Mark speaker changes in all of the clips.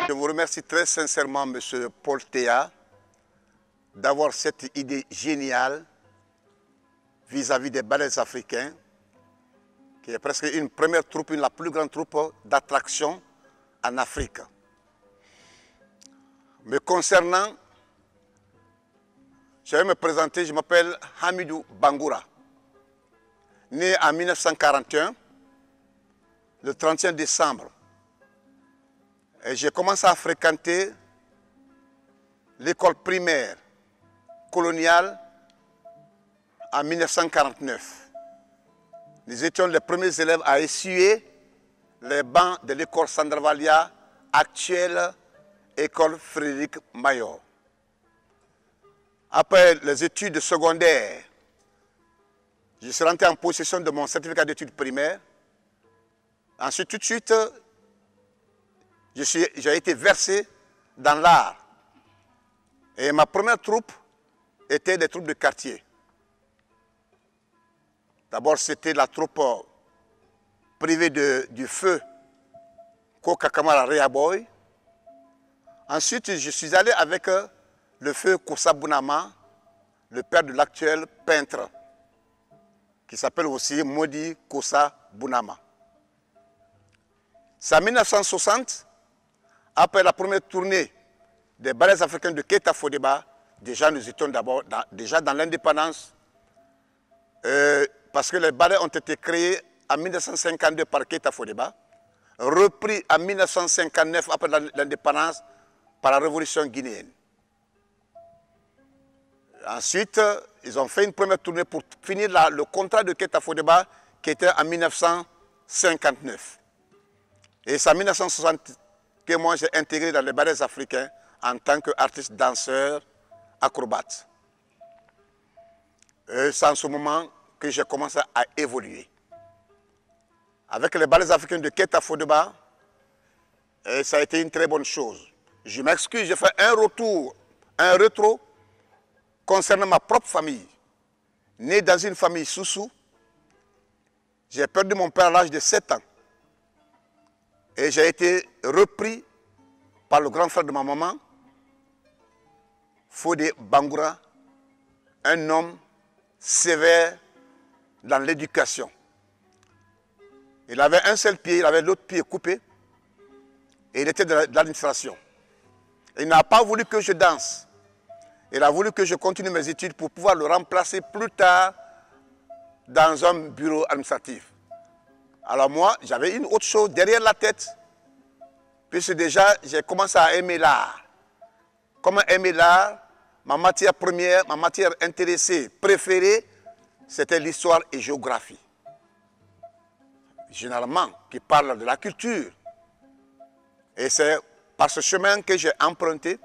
Speaker 1: Je vous remercie très sincèrement, M. Paul Théa, d'avoir cette idée géniale vis-à-vis des ballets africains, qui est presque une première troupe, la plus grande troupe d'attraction en Afrique. Me concernant, je vais me présenter, je m'appelle Hamidou Bangoura, né en 1941, le 31 décembre. Et j'ai commencé à fréquenter l'école primaire coloniale en 1949. Nous étions les premiers élèves à essuyer les bancs de l'école Sandravalia, actuelle école Frédéric Mayor. Après les études secondaires, je suis rentré en possession de mon certificat d'études primaires. Ensuite, tout de suite, j'ai été versé dans l'art. Et ma première troupe était des troupes de quartier. D'abord, c'était la troupe privée du feu Koka Kamara Reaboy. Ensuite, je suis allé avec le feu Kossa Bounama, le père de l'actuel peintre, qui s'appelle aussi Modi Kossa Bounama. C'est en 1960, après la première tournée des ballets africains de Keita Fodeba, déjà nous étions déjà dans l'indépendance, parce que les ballets ont été créés en 1952 par Keita Fodeba, repris en 1959 après l'indépendance par la révolution guinéenne. Ensuite, ils ont fait une première tournée pour finir le contrat de Keita Fodeba qui était en 1959. Et c'est en 1960 que moi j'ai intégré dans les ballets africains en tant qu'artiste, danseur, acrobate. C'est en ce moment que j'ai commencé à évoluer. Avec les ballets africains de Keita Fodeba, ça a été une très bonne chose. Je m'excuse, j'ai fait un rétro concernant ma propre famille. Né dans une famille Soussou, j'ai perdu mon père à l'âge de 7 ans. Et j'ai été repris par le grand frère de ma maman, Fodé Bangoura, un homme sévère dans l'éducation. Il avait un seul pied, il avait l'autre pied coupé, et il était de l'administration. Il n'a pas voulu que je danse. Il a voulu que je continue mes études pour pouvoir le remplacer plus tard dans un bureau administratif. Alors moi, j'avais une autre chose derrière la tête, puisque déjà, j'ai commencé à aimer l'art. Comment aimer l'art? Ma matière première, ma matière intéressée, préférée, c'était l'histoire et géographie. Généralement, qui parle de la culture. Et c'est par ce chemin que j'ai emprunté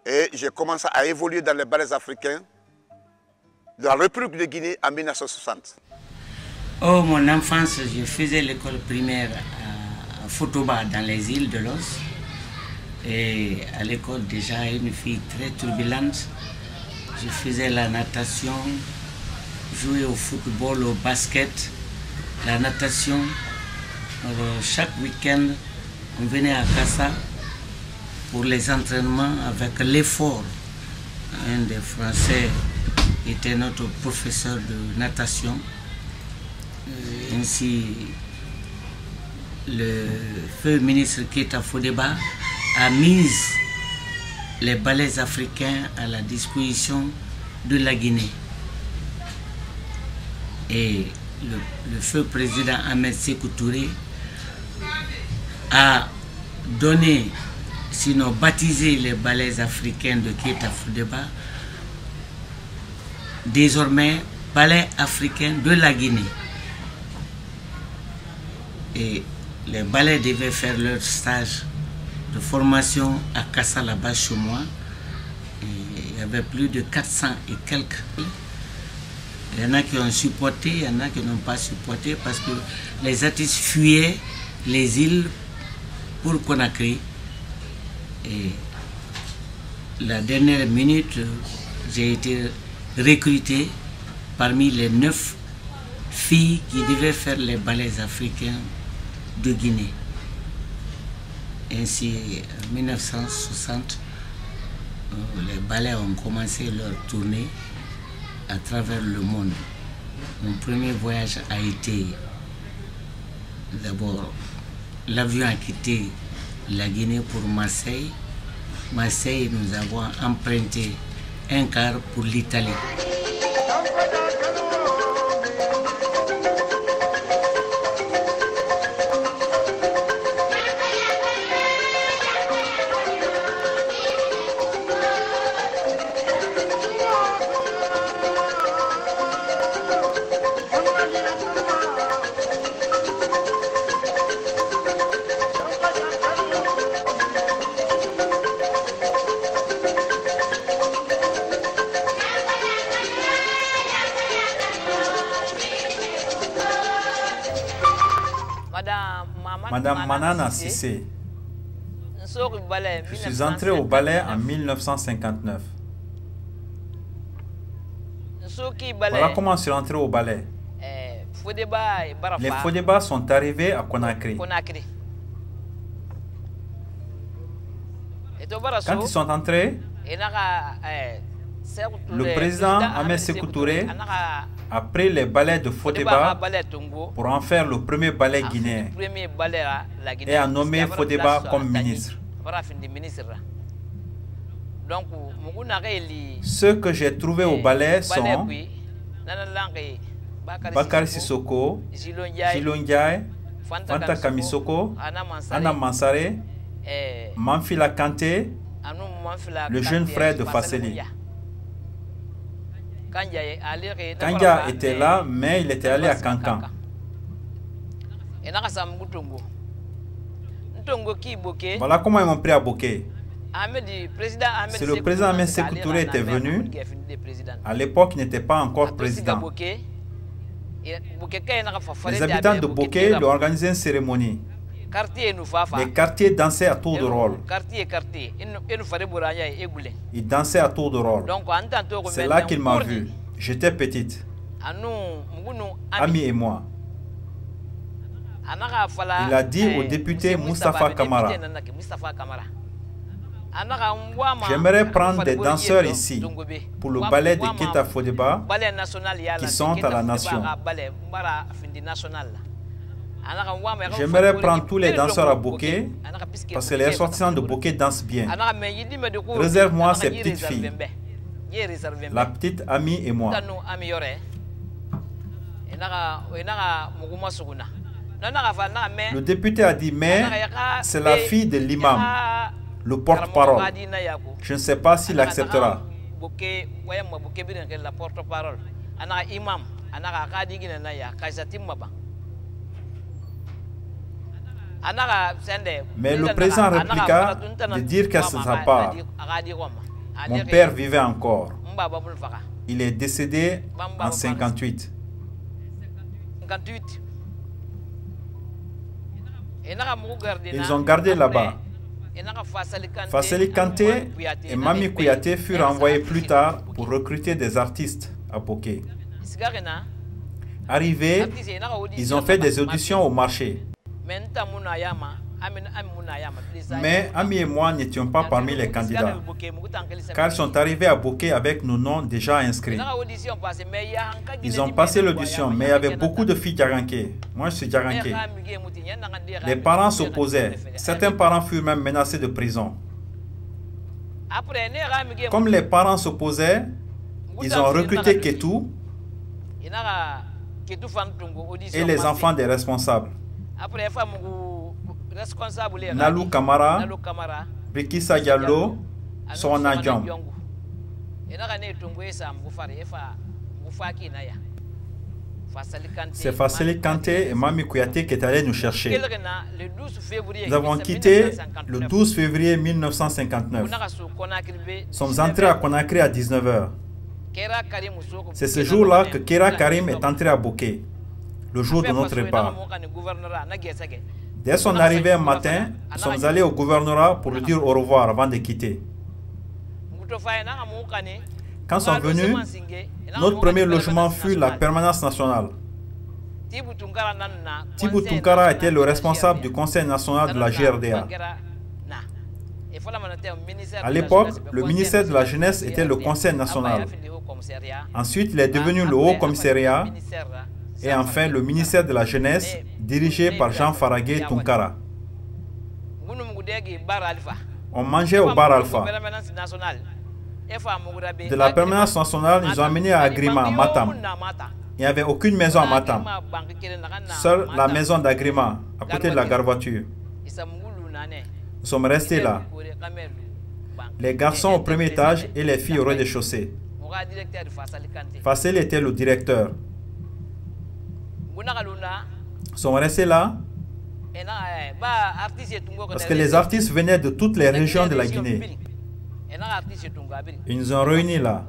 Speaker 1: et j'ai commencé à évoluer dans les ballets africains de la République de Guinée en 1960.
Speaker 2: Oh, mon enfance, je faisais l'école primaire à Fotoba, dans les îles de Los. Et à l'école, déjà, une fille très turbulente. Je faisais la natation, jouais au football, au basket, la natation. Alors, chaque week-end, on venait à Kassa pour les entraînements avec l'effort. Un des Français était notre professeur de natation. Ainsi, le feu ministre Keita Fodeba a mis les ballets africains à la disposition de la Guinée. Et le feu président Ahmed Sékou Touré a donné, sinon baptisé les ballets africains de Keita Fodeba, désormais ballets africains de la Guinée. Et les ballets devaient faire leur stage de formation à Kassa, là-bas chez moi. Et il y avait plus de 400 et quelques. Il y en a qui ont supporté, il y en a qui n'ont pas supporté parce que les artistes fuyaient les îles pour Conakry. Et la dernière minute, j'ai été recruté parmi les 9 filles qui devaient faire les ballets africains de Guinée. Ainsi, en 1960, les ballets ont commencé leur tournée à travers le monde. Mon premier voyage a été d'abord, l'avion a quitté la Guinée pour Marseille. Marseille, nous avons emprunté un car pour l'Italie.
Speaker 3: Madame Manana Cissé, je suis entrée au ballet en 1959. Voilà comment je suis entré au ballet. Les Fodeba sont arrivés à Conakry. Quand ils sont entrés, le président Ahmed Sékou Touré a pris les ballets de Fodeba pour en faire le premier ballet guinéen et a nommé Fodeba comme ministre. Ceux que j'ai trouvés au ballet sont Bakary Sissoko, Djilo Ndiaye, Fanta Kamisoko, Anna Mansare, Manfila Kanté, le jeune frère de Fasseli. Kanja était là, mais il était allé à Kankan. Voilà comment ils m'ont pris à Boké. C'est le président Ahmed Sékou Touré était venu. À l'époque, il n'était pas encore président. Les habitants de Boké lui ont organisé une cérémonie. Les quartiers dansaient à tour de rôle. Ils dansaient à tour de rôle. C'est là qu'il m'a vu. J'étais petite. Ami et moi. Il a dit au député Moustapha Kamara, j'aimerais prendre des danseurs ici pour le ballet de Keita Fodeba qui sont à la nation. J'aimerais prendre tous les danseurs à Boké parce que les ressortissants de Boké dansent bien. Réserve-moi ces petites filles, la petite Amie et moi. Le député a dit, mais c'est la fille de l'imam, le porte-parole. Je ne sais pas s'il acceptera. Mais le président répliqua de dire qu'à sa part, mon père vivait encore. Il est décédé en 58. Ils ont gardé là-bas. Fasseli Kanté et Mami Kouyaté furent envoyés plus tard pour recruter des artistes à Boké. Arrivés, ils ont fait des auditions au marché. Mais Ami et moi n'étions pas parmi les candidats, car ils sont arrivés à Boké avec nos noms déjà inscrits. Ils ont passé l'audition, mais il y avait beaucoup de filles djaranké. Moi, je suis djaranké. Les parents s'opposaient. Certains parents furent même menacés de prison. Comme les parents s'opposaient, ils ont recruté Ketou et les enfants des responsables. Nalou Kamara, Bikissa Diallo, Sona Diom. C'est Fassali Kanté et Mami Kouyaté qui est allé nous chercher. Nous avons quitté le 12 février 1959. Nous sommes entrés à Conakry à 19 h. C'est ce jour-là que Kera Karim est entré à Bouké, le jour de notre départ. Dès son arrivée un matin, nous sommes allés au gouvernorat pour lui dire au revoir avant de quitter. Quand nous sommes venus, notre premier logement fut la permanence nationale. Tibou Tunkara était le responsable du Conseil national de la GRDA. À l'époque, le ministère de la Jeunesse était le Conseil national. Ensuite, il est devenu le Haut Commissariat et enfin le ministère de la Jeunesse dirigé par Jean Faragué Tunkara. On mangeait au bar Alpha. De la permanence nationale, ils ont amené à Agrima, à Matam. Il n'y avait aucune maison à Matam. Seule la maison d'Agrima, à côté de la gare voiture. Nous sommes restés là. Les garçons au premier étage et les filles au rez-de-chaussée. Fassel était le directeur. Nous sommes restés là parce que les artistes venaient de toutes les régions de la Guinée. Ils nous ont réunis là.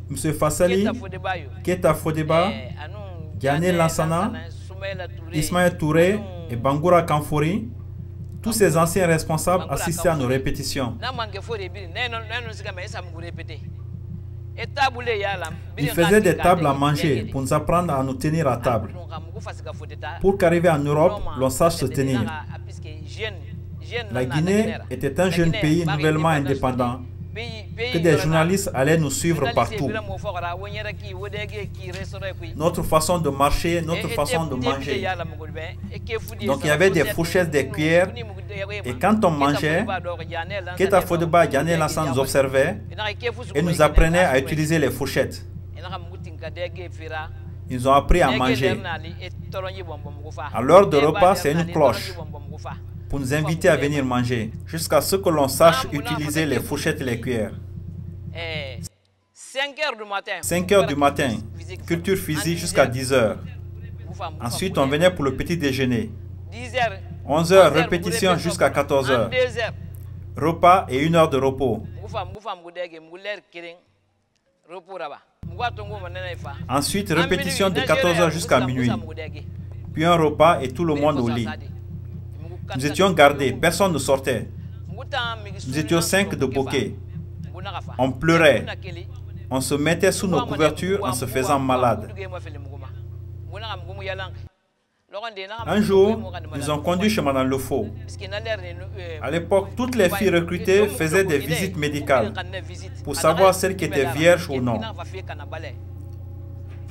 Speaker 3: Monsieur Fassali, Keta Fodeba, Diane Lansana, Ismaël Touré et Bangoura Kamfouri, tous ces anciens responsables assistaient à nos répétitions. Ils faisaient des tables à manger pour nous apprendre à nous tenir à table. Pour qu'arrivé en Europe, l'on sache se tenir. La Guinée était un jeune pays nouvellement indépendant, que des journalistes allaient nous suivre partout. Notre façon de marcher, notre façon de manger. Donc il y avait des fourchettes, des cuillères, et quand on mangeait, Keta Fodeba et Diane Lassan nous observaient et nous apprenaient à utiliser les fourchettes. Ils ont appris à manger. À l'heure de repas, c'est une cloche pour nous inviter à venir manger, jusqu'à ce que l'on sache utiliser les fourchettes et les cuillères. 5 h du matin, culture physique jusqu'à 10 h. Ensuite, on venait pour le petit déjeuner. 11 h, répétition jusqu'à 14 h. Repas et 1 heure de repos. Ensuite, répétition de 14 h jusqu'à minuit. Puis un repas et tout le monde au lit. Nous étions gardés, personne ne sortait. Nous étions 5 de Bouké. On pleurait. On se mettait sous nos couvertures en se faisant malade. Un jour, nous ont conduit chez Madame Lefaux. À l'époque, toutes les filles recrutées faisaient des visites médicales pour savoir celles qui étaient vierges ou non.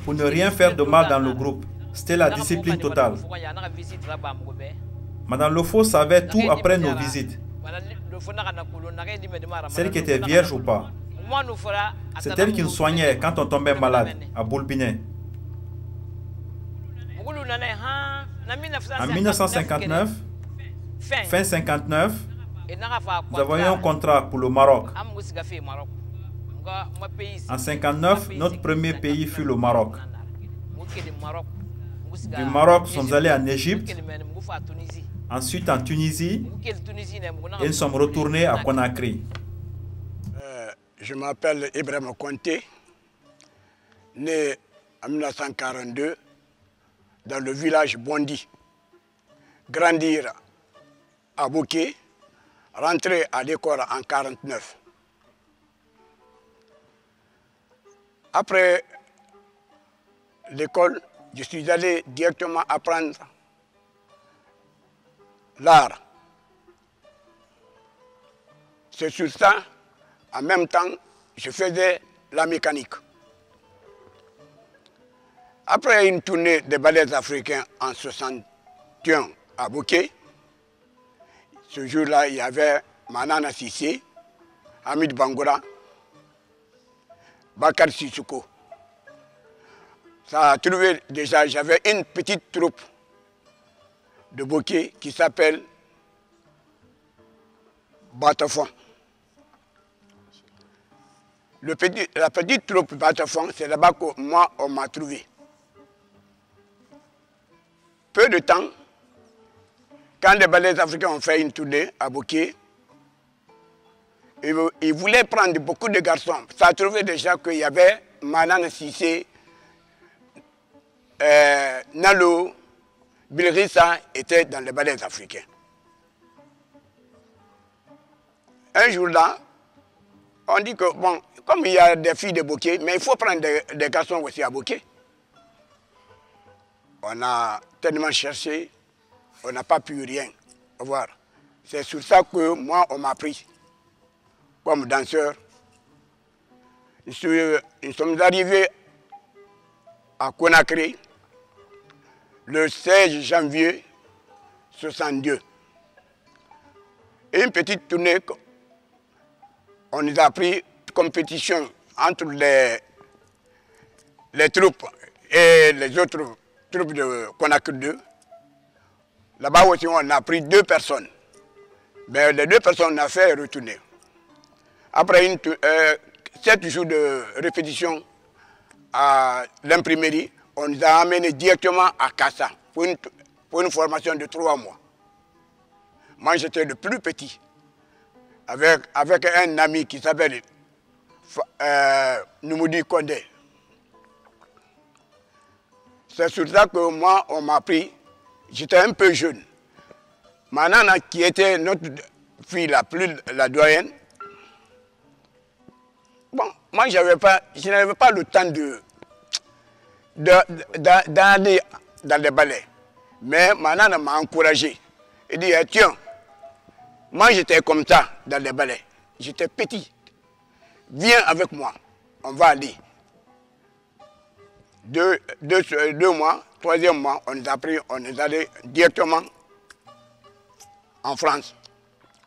Speaker 3: Pour ne rien faire de mal dans le groupe. C'était la discipline totale. Madame Lefaux savait tout après nos visites. Celles qui étaient vierges ou pas. C'est elle qui nous soignait quand on tombait malade à Boulbinet. En 1959, fin 59, nous avons eu un contrat pour le Maroc. En 59, notre premier pays fut le Maroc. Du Maroc, nous sommes allés en Égypte, ensuite en Tunisie, et nous sommes retournés à Conakry.
Speaker 1: Je m'appelle Ibrahim Konté, né en 1942 dans le village Bondi, grandir à Bouké, rentrer à l'école en 1949. Après l'école, je suis allé directement apprendre l'art. C'est sur ça, en même temps, je faisais la mécanique. Après une tournée des ballets africains en 1961 à Bouké, ce jour-là, il y avait Manana Sissé, Hamid Bangoura, Bakar Sissoko. Ça a trouvé déjà, j'avais une petite troupe de Bouké qui s'appelle Batafon. La petite troupe Batafon, c'est là-bas que moi, on m'a trouvé. Peu de temps, quand les ballets africains ont fait une tournée à Boké, ils voulaient prendre beaucoup de garçons. Ça a trouvé déjà qu'il y avait Manan Sissé, Nalo, Bilrissa étaient dans les ballets africains. Un jour là, on dit que, bon, comme il y a des filles de Boké, mais il faut prendre des garçons aussi à Boké. On a tellement cherché, on n'a pas pu rien voir. C'est sur ça que moi, on m'a pris comme danseur. Nous sommes arrivés à Conakry le 16 janvier 1962. Et une petite tournée, on nous a pris compétition entre les troupes et les autres troupes de Conakry 2. Là-bas aussi, on a pris 2 personnes. Mais les 2 personnes, on a fait retourner. Après 7 jours de répétition à l'imprimerie, on nous a amenés directement à Kassa pour une formation de 3 mois. Moi, j'étais le plus petit, avec un ami qui s'appelle Noumoudi Kondé. C'est sur ça que moi, on m'a pris. J'étais un peu jeune. Ma nana, qui était notre fille la doyenne, bon, moi, je n'avais pas le temps d'aller dans les ballets. Mais ma nana m'a encouragé. Elle dit, tiens, moi, j'étais comme ça dans les ballets. J'étais petit. Viens avec moi, on va aller. 2 mois, 3e mois, on nous a pris, on est allé directement en France.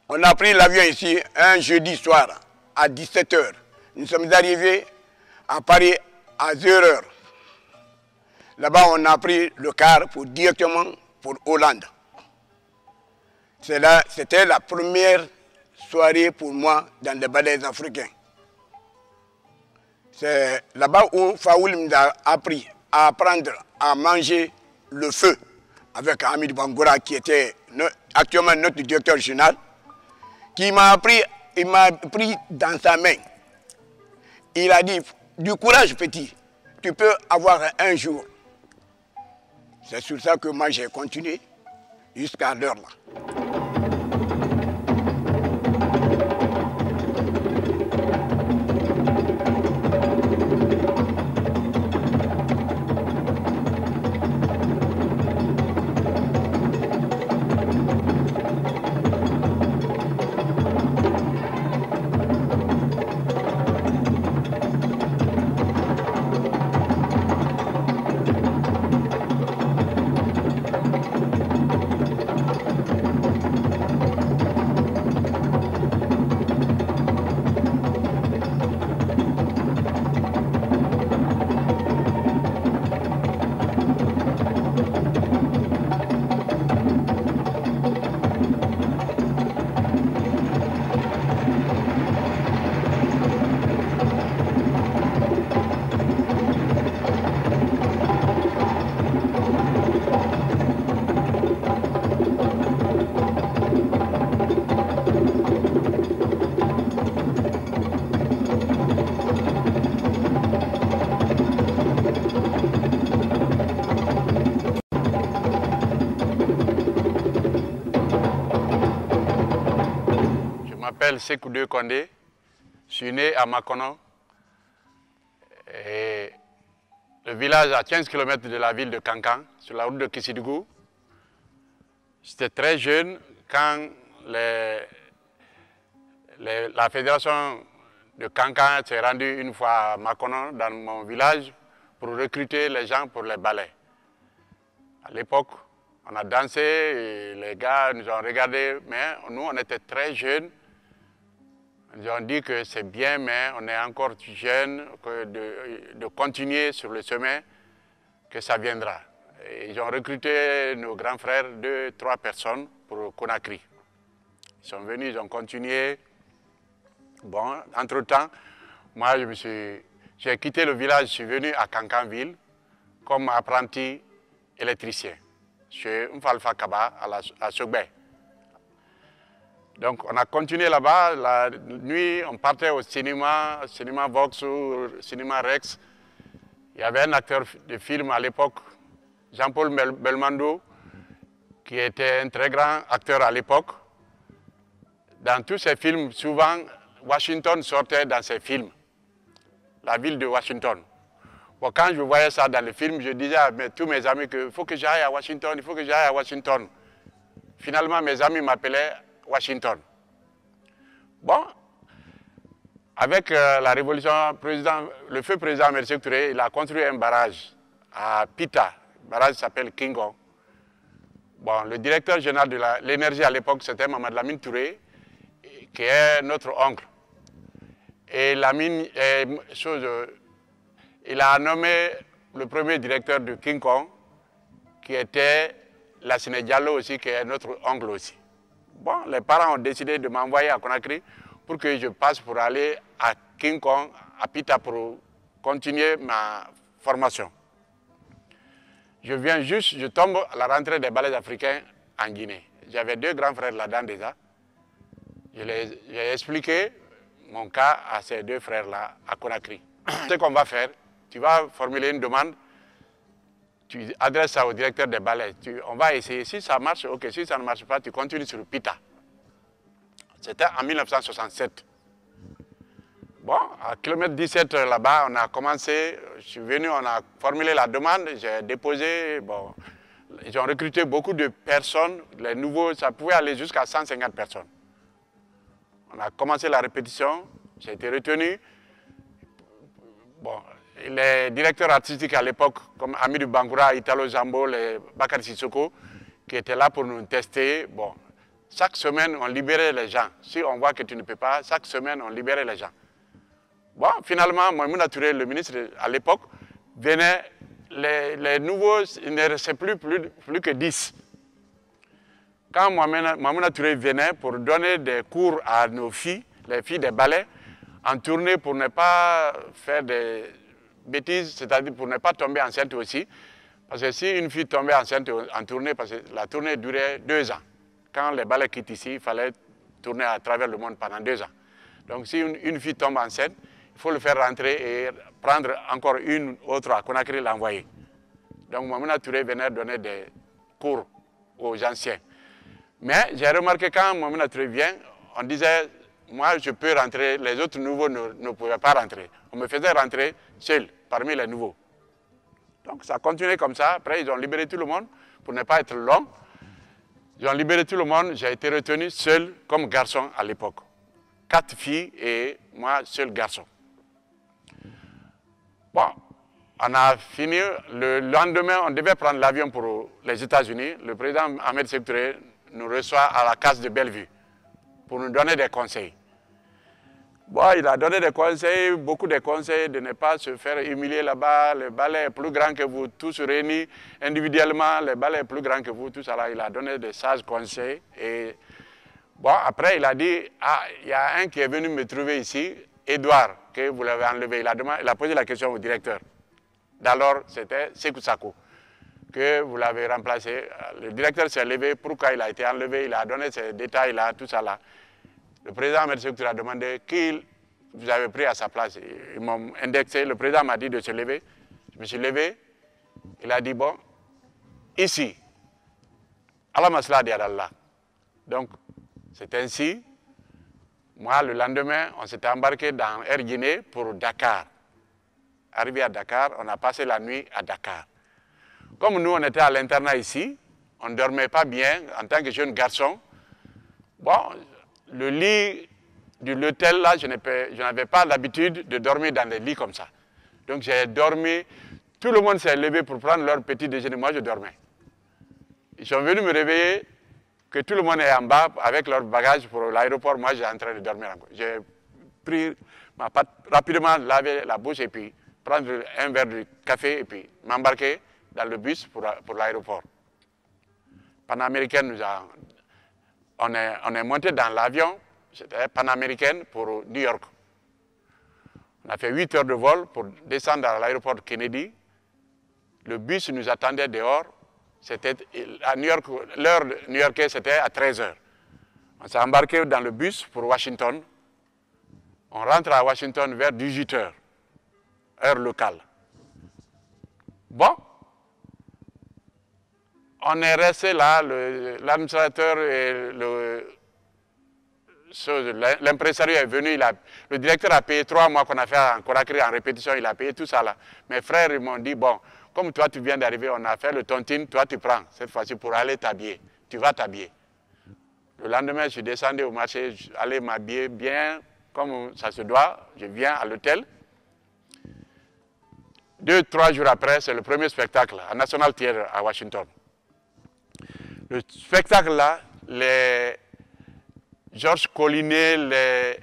Speaker 1: On a pris l'avion ici un jeudi soir à 17 h. Nous sommes arrivés à Paris à 0 h. Là-bas, on a pris le car directement pour Hollande. C'était la première soirée pour moi dans les ballets africains. C'est là-bas où Faoul m'a appris à apprendre à manger le feu avec Hamid Bangoura qui était actuellement notre directeur général, qui m'a pris dans sa main. Il a dit, du courage petit, tu peux avoir un jour. C'est sur ça que moi j'ai continué jusqu'à l'heure là.
Speaker 4: Je m'appelle Sékou Deux Kondé, je suis né à Makono, et le village à 15 km de la ville de Kankan, sur la route de Kissidougou. J'étais très jeune quand la fédération de Kankan s'est rendue une fois à Makono, dans mon village, pour recruter les gens pour les ballets. À l'époque, on a dansé, et les gars nous ont regardés, mais nous, on était très jeunes. Ils ont dit que c'est bien, mais on est encore jeunes, de continuer sur le chemin, que ça viendra. Et ils ont recruté nos grands frères, 2, 3 personnes pour Conakry. Ils sont venus, ils ont continué. Bon, entre-temps, moi, j'ai quitté le village, je suis venu à Cancanville comme apprenti électricien chez Mfalfa Kaba à Sogbe. Donc on a continué là-bas, la nuit on partait au cinéma Vox ou cinéma Rex. Il y avait un acteur de film à l'époque, Jean-Paul Belmondo, qui était un très grand acteur à l'époque. Dans tous ses films, souvent, Washington sortait dans ses films, la ville de Washington. Bon, quand je voyais ça dans le film, je disais à tous mes amis qu'il faut que j'aille à Washington, il faut que j'aille à Washington. Finalement, mes amis m'appelaient Washington. Bon, avec la révolution, le feu président Mersek Touré, il a construit un barrage à Pita. Le barrage s'appelle Kingo. Bon, le directeur général de l'énergie à l'époque, c'était Mamad Lamine Touré, qui est notre oncle. Et Lamine, il a nommé le premier directeur de King Kong, qui était Lassine Diallo aussi, qui est notre oncle aussi. Bon, les parents ont décidé de m'envoyer à Conakry pour que je passe pour aller à King Kong, à Pita, pour continuer ma formation. Je tombe à la rentrée des ballets africains en Guinée. J'avais 2 grands frères là-dedans déjà. J'ai expliqué mon cas à ces 2 frères-là à Conakry. Ce qu'on va faire, tu vas formuler une demande, tu adresses ça au directeur des ballets. On va essayer. Si ça marche, ok. Si ça ne marche pas, tu continues sur Pita. C'était en 1967. Bon, à kilomètre 17 là-bas, on a commencé, je suis venu, on a formulé la demande, j'ai déposé, bon, ils ont recruté beaucoup de personnes, les nouveaux, ça pouvait aller jusqu'à 150 personnes. On a commencé la répétition, j'ai été retenu. Bon, les directeurs artistiques à l'époque, comme Amidou Bangoura, Italo Jambo, les Bakary Sissoko, qui étaient là pour nous tester. Bon, chaque semaine, on libérait les gens. Si on voit que tu ne peux pas, chaque semaine, on libérait les gens. Bon, finalement, Maïmouna Touré, le ministre à l'époque, venait, les nouveaux, il ne restait plus que 10. Quand Maïmouna Touré venait pour donner des cours à nos filles, les filles des ballets, en tournée pour ne pas faire des bêtises, c'est-à-dire pour ne pas tomber enceinte aussi. Parce que si une fille tombait enceinte en tournée, parce que la tournée durait 2 ans. Quand les ballets quittent ici, il fallait tourner à travers le monde pendant 2 ans. Donc si une fille tombe enceinte, il faut le faire rentrer et prendre encore une autre à Conakry et l'envoyer. Donc Maïmouna Touré venait donner des cours aux anciens. Mais j'ai remarqué quand Maïmouna Touré vient, on disait, moi je peux rentrer, les autres nouveaux ne pouvaient pas rentrer. On me faisait rentrer seul, parmi les nouveaux. Donc ça a continué comme ça. Après ils ont libéré tout le monde, pour ne pas être long. Ils ont libéré tout le monde, j'ai été retenu seul comme garçon à l'époque. 4 filles et moi seul garçon. Bon, on a fini, le lendemain, on devait prendre l'avion pour les États-Unis. Le président Ahmed Sékou Touré nous reçoit à la case de Bellevue pour nous donner des conseils. Bon, il a donné des conseils, beaucoup de conseils, de ne pas se faire humilier là-bas. Le ballet est plus grand que vous, tous réunis individuellement, le ballet est plus grand que vous, tout ça là. Il a donné des sages conseils. Et bon, après, il a dit, ah, il y a un qui est venu me trouver ici, Edouard, que vous l'avez enlevé. Il a posé la question au directeur. D'alors, c'était Sékou Sako, que vous l'avez remplacé. Le directeur s'est levé, pourquoi il a été enlevé, il a donné ces détails-là, tout ça là. Le président Ahmed Sékou Touré a demandé qui vous avez pris à sa place. Ils m'ont indexé, le président m'a dit de se lever. Je me suis levé, il a dit, bon, ici, Allah Masla Diadallah. Donc, c'est ainsi. Moi, le lendemain, on s'était embarqué dans Air Guinée pour Dakar. Arrivé à Dakar, on a passé la nuit à Dakar. Comme nous, on était à l'internat ici, on ne dormait pas bien en tant que jeune garçon. Bon, le lit de l'hôtel, là, je n'avais pas l'habitude de dormir dans des lits comme ça. Donc j'ai dormi, tout le monde s'est levé pour prendre leur petit déjeuner, moi je dormais. Ils sont venus me réveiller, que tout le monde est en bas avec leur bagage pour l'aéroport, moi j'étais en train de dormir encore. J'ai pris ma patte, rapidement laver la bouche et puis prendre un verre de café et puis m'embarquer dans le bus pour l'aéroport. Panaméricaine, on est monté dans l'avion, c'était panaméricaine pour New York. On a fait 8 heures de vol pour descendre à l'aéroport Kennedy. Le bus nous attendait dehors. C'était à New York, l'heure new-yorkaise, c'était à 13 heures. On s'est embarqué dans le bus pour Washington. On rentre à Washington vers 18 heures, heure locale. Bon, on est resté là, l'administrateur et l'impresario est venu, le directeur a payé 3 mois qu'on a fait en Conakry en répétition, il a payé tout ça là. Mes frères ils m'ont dit, bon, comme toi tu viens d'arriver, on a fait le tontine, toi tu prends cette fois-ci pour aller t'habiller, tu vas t'habiller. Le lendemain, je suis descendu au marché, j'allais m'habiller bien, comme ça se doit, je viens à l'hôtel. 2-3 jours après, c'est le premier spectacle à National Theatre à Washington. Le spectacle là, les Georges Collinet,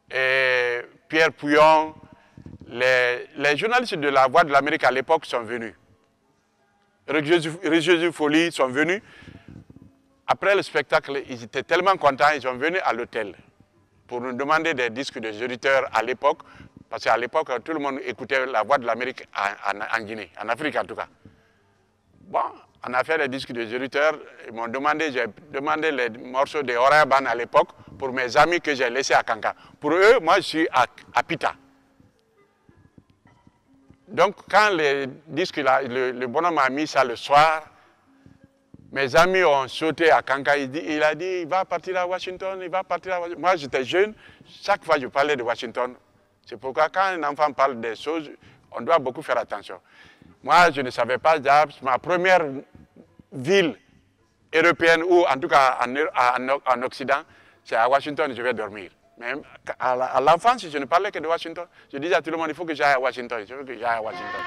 Speaker 4: Pierre Pouillon, les journalistes de La Voix de l'Amérique à l'époque sont venus. Jésus Folly sont venus. Après le spectacle, ils étaient tellement contents, ils sont venus à l'hôtel pour nous demander des disques des auditeurs à l'époque, parce qu'à l'époque, tout le monde écoutait La Voix de l'Amérique en Guinée, en Afrique en tout cas. Bon, on a fait les disques des auditeurs, ils m'ont demandé, j'ai demandé les morceaux de Oraban à l'époque pour mes amis que j'ai laissés à Kanka. Pour eux, moi je suis à Pita. Donc quand les disques, là, le bonhomme a mis ça le soir, mes amis ont sauté à Kanka, il a dit, il va partir à Washington, il va partir à Washington. Moi j'étais jeune, chaque fois je parlais de Washington. C'est pourquoi quand un enfant parle des choses, on doit beaucoup faire attention. Moi, je ne savais pas, ma première ville européenne, ou en tout cas en Occident, c'est à Washington, je vais dormir. Mais à l'enfance, je ne parlais que de Washington. Je disais à tout le monde, il faut que j'aille à Washington, je veux que j'aille à Washington.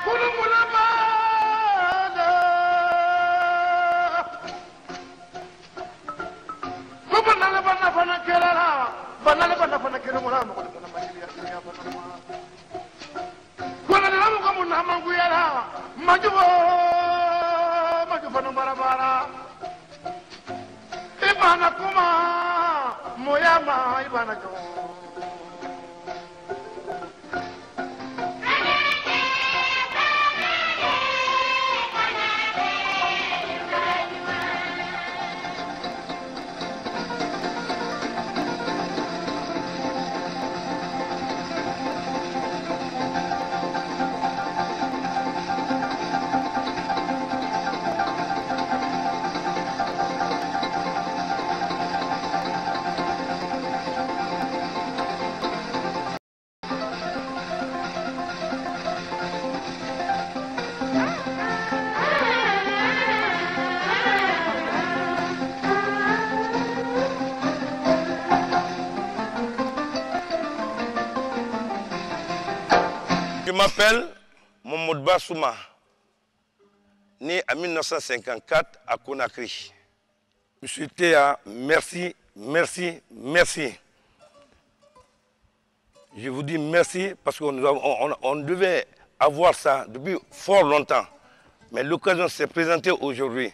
Speaker 5: Je m'appelle Mohamed Bassouma, né en 1954 à Conakry. Je suis Théa, merci, merci, merci. Je vous dis merci parce qu'on devait avoir ça depuis fort longtemps. Mais l'occasion s'est présentée aujourd'hui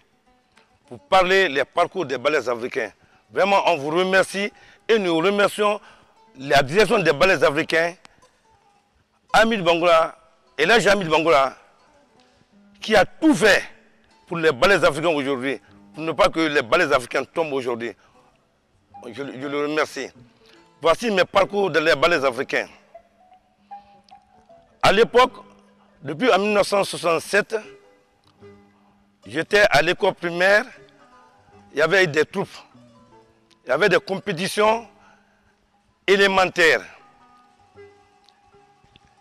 Speaker 5: pour parler des parcours des ballets africains. Vraiment, on vous remercie et nous remercions la direction des ballets africains, Hamid Bangoura, et là j'ai Hamid Bangoura, qui a tout fait pour les ballets africains aujourd'hui, pour ne pas que les ballets africains tombent aujourd'hui. Je le remercie. Voici mes parcours dans les ballets africains. À l'époque, depuis 1967, j'étais à l'école primaire, il y avait des troupes, il y avait des compétitions élémentaires.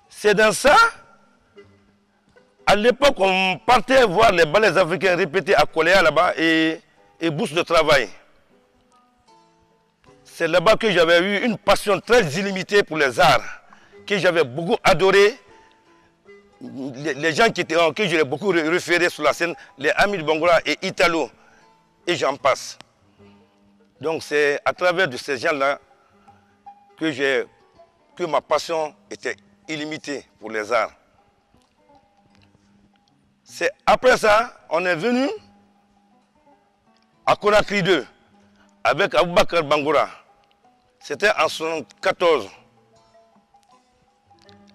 Speaker 5: C'est dans ça, à l'époque, on partait voir les ballets africains répétés à Koléa là-bas et bourse de travail. C'est là-bas que j'avais eu une passion très illimitée pour les arts, que j'avais beaucoup adoré. Les gens que j'ai beaucoup référés sur la scène, les Hamid Bangoura et Italo, et j'en passe. Donc c'est à travers de ces gens-là que ma passion était illimitée pour les arts. C'est après ça, on est venu à Conakry 2 avec Aboubakar Bangoura. C'était en 1974.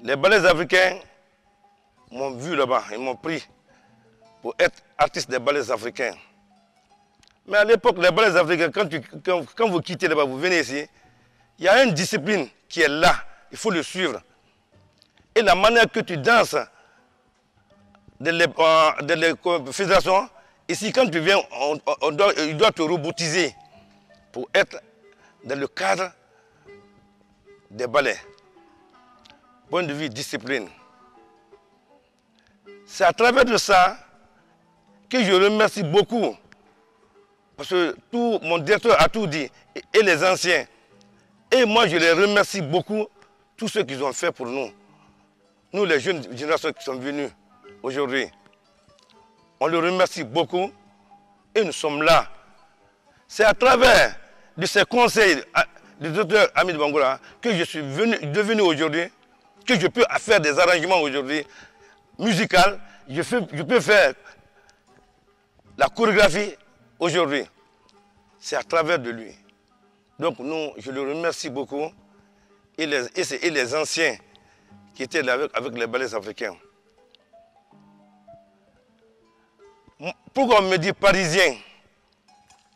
Speaker 5: Les ballets africains m'ont vu là-bas, ils m'ont pris pour être artiste des ballets africains. Mais à l'époque, les ballets africains, quand vous quittez là-bas, vous venez ici, il y a une discipline qui est là, il faut le suivre. Et la manière que tu danses dans les fédérations, ici quand tu viens, il doit te robotiser pour être dans le cadre des ballets. Point de vue discipline. C'est à travers de ça que je remercie beaucoup. Parce que tout mon directeur a tout dit, et les anciens. Et moi, je les remercie beaucoup, tous ceux qu'ils ont fait pour nous. Nous, les jeunes générations qui sont venus aujourd'hui. On les remercie beaucoup et nous sommes là. C'est à travers de ces conseils du docteur Hamid Bangoura que je suis devenu aujourd'hui, que je peux faire des arrangements aujourd'hui musicaux. Je peux faire la chorégraphie aujourd'hui. C'est à travers de lui. Donc nous, je le remercie beaucoup et les anciens qui étaient là avec les ballets africains. Pourquoi on me dit parisien?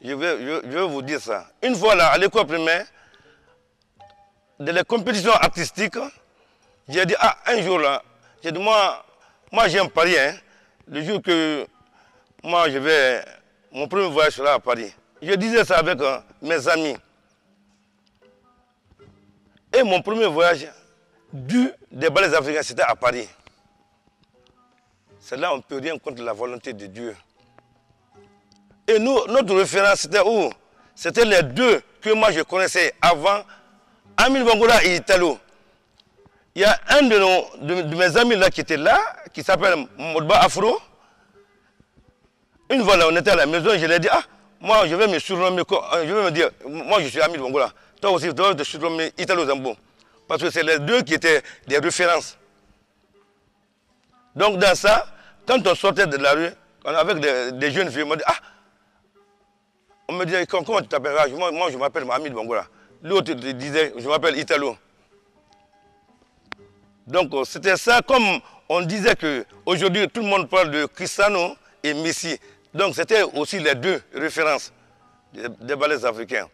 Speaker 5: Je vais vous dire ça. Une fois là, à l'école primaire, dans les compétitions artistiques, j'ai dit, ah, un jour là, j'ai dit, moi j'aime Paris, hein. Le jour que moi mon premier voyage sera à Paris. Je disais ça avec mes amis. Et mon premier voyage des ballets africains, c'était à Paris. C'est là on ne peut rien contre la volonté de Dieu. Et nous, notre référence, c'était où? C'était les deux que moi je connaissais avant, Hamid Bangoura et Italo. Il y a un de mes amis là qui était là, qui s'appelle Modba Afro. Une fois là, on était à la maison, je lui ai dit, ah, moi je vais me surnommer, je vais me dire, moi je suis Hamid Bangoura. Toi aussi, tu dois te surnommer Italo Zambo. Parce que c'est les deux qui étaient des références. Donc dans ça, quand on sortait de la rue, avec des jeunes filles, on me dit, ah, on me disait, comment tu t'appelles? Moi je m'appelle Hamid Bangoura. L'autre disait, je m'appelle Italo. Donc c'était ça, comme on disait qu'aujourd'hui tout le monde parle de Cristiano et Messi. Donc c'était aussi les deux références des ballets africains.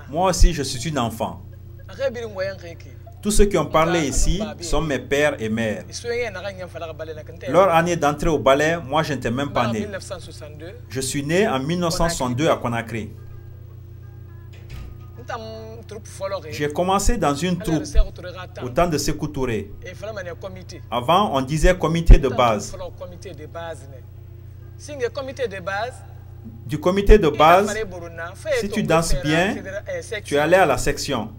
Speaker 3: Moi aussi, je suis une enfant. Tous ceux qui ont parlé ici sont mes pères et mères. Leur année d'entrée au ballet, moi je n'étais même pas né. Je suis né en 1962 à Conakry. J'ai commencé dans une troupe au temps de Sékou Touré. Avant, on disait comité de base. Du comité de base, si tu danses bien, tu allais à la section.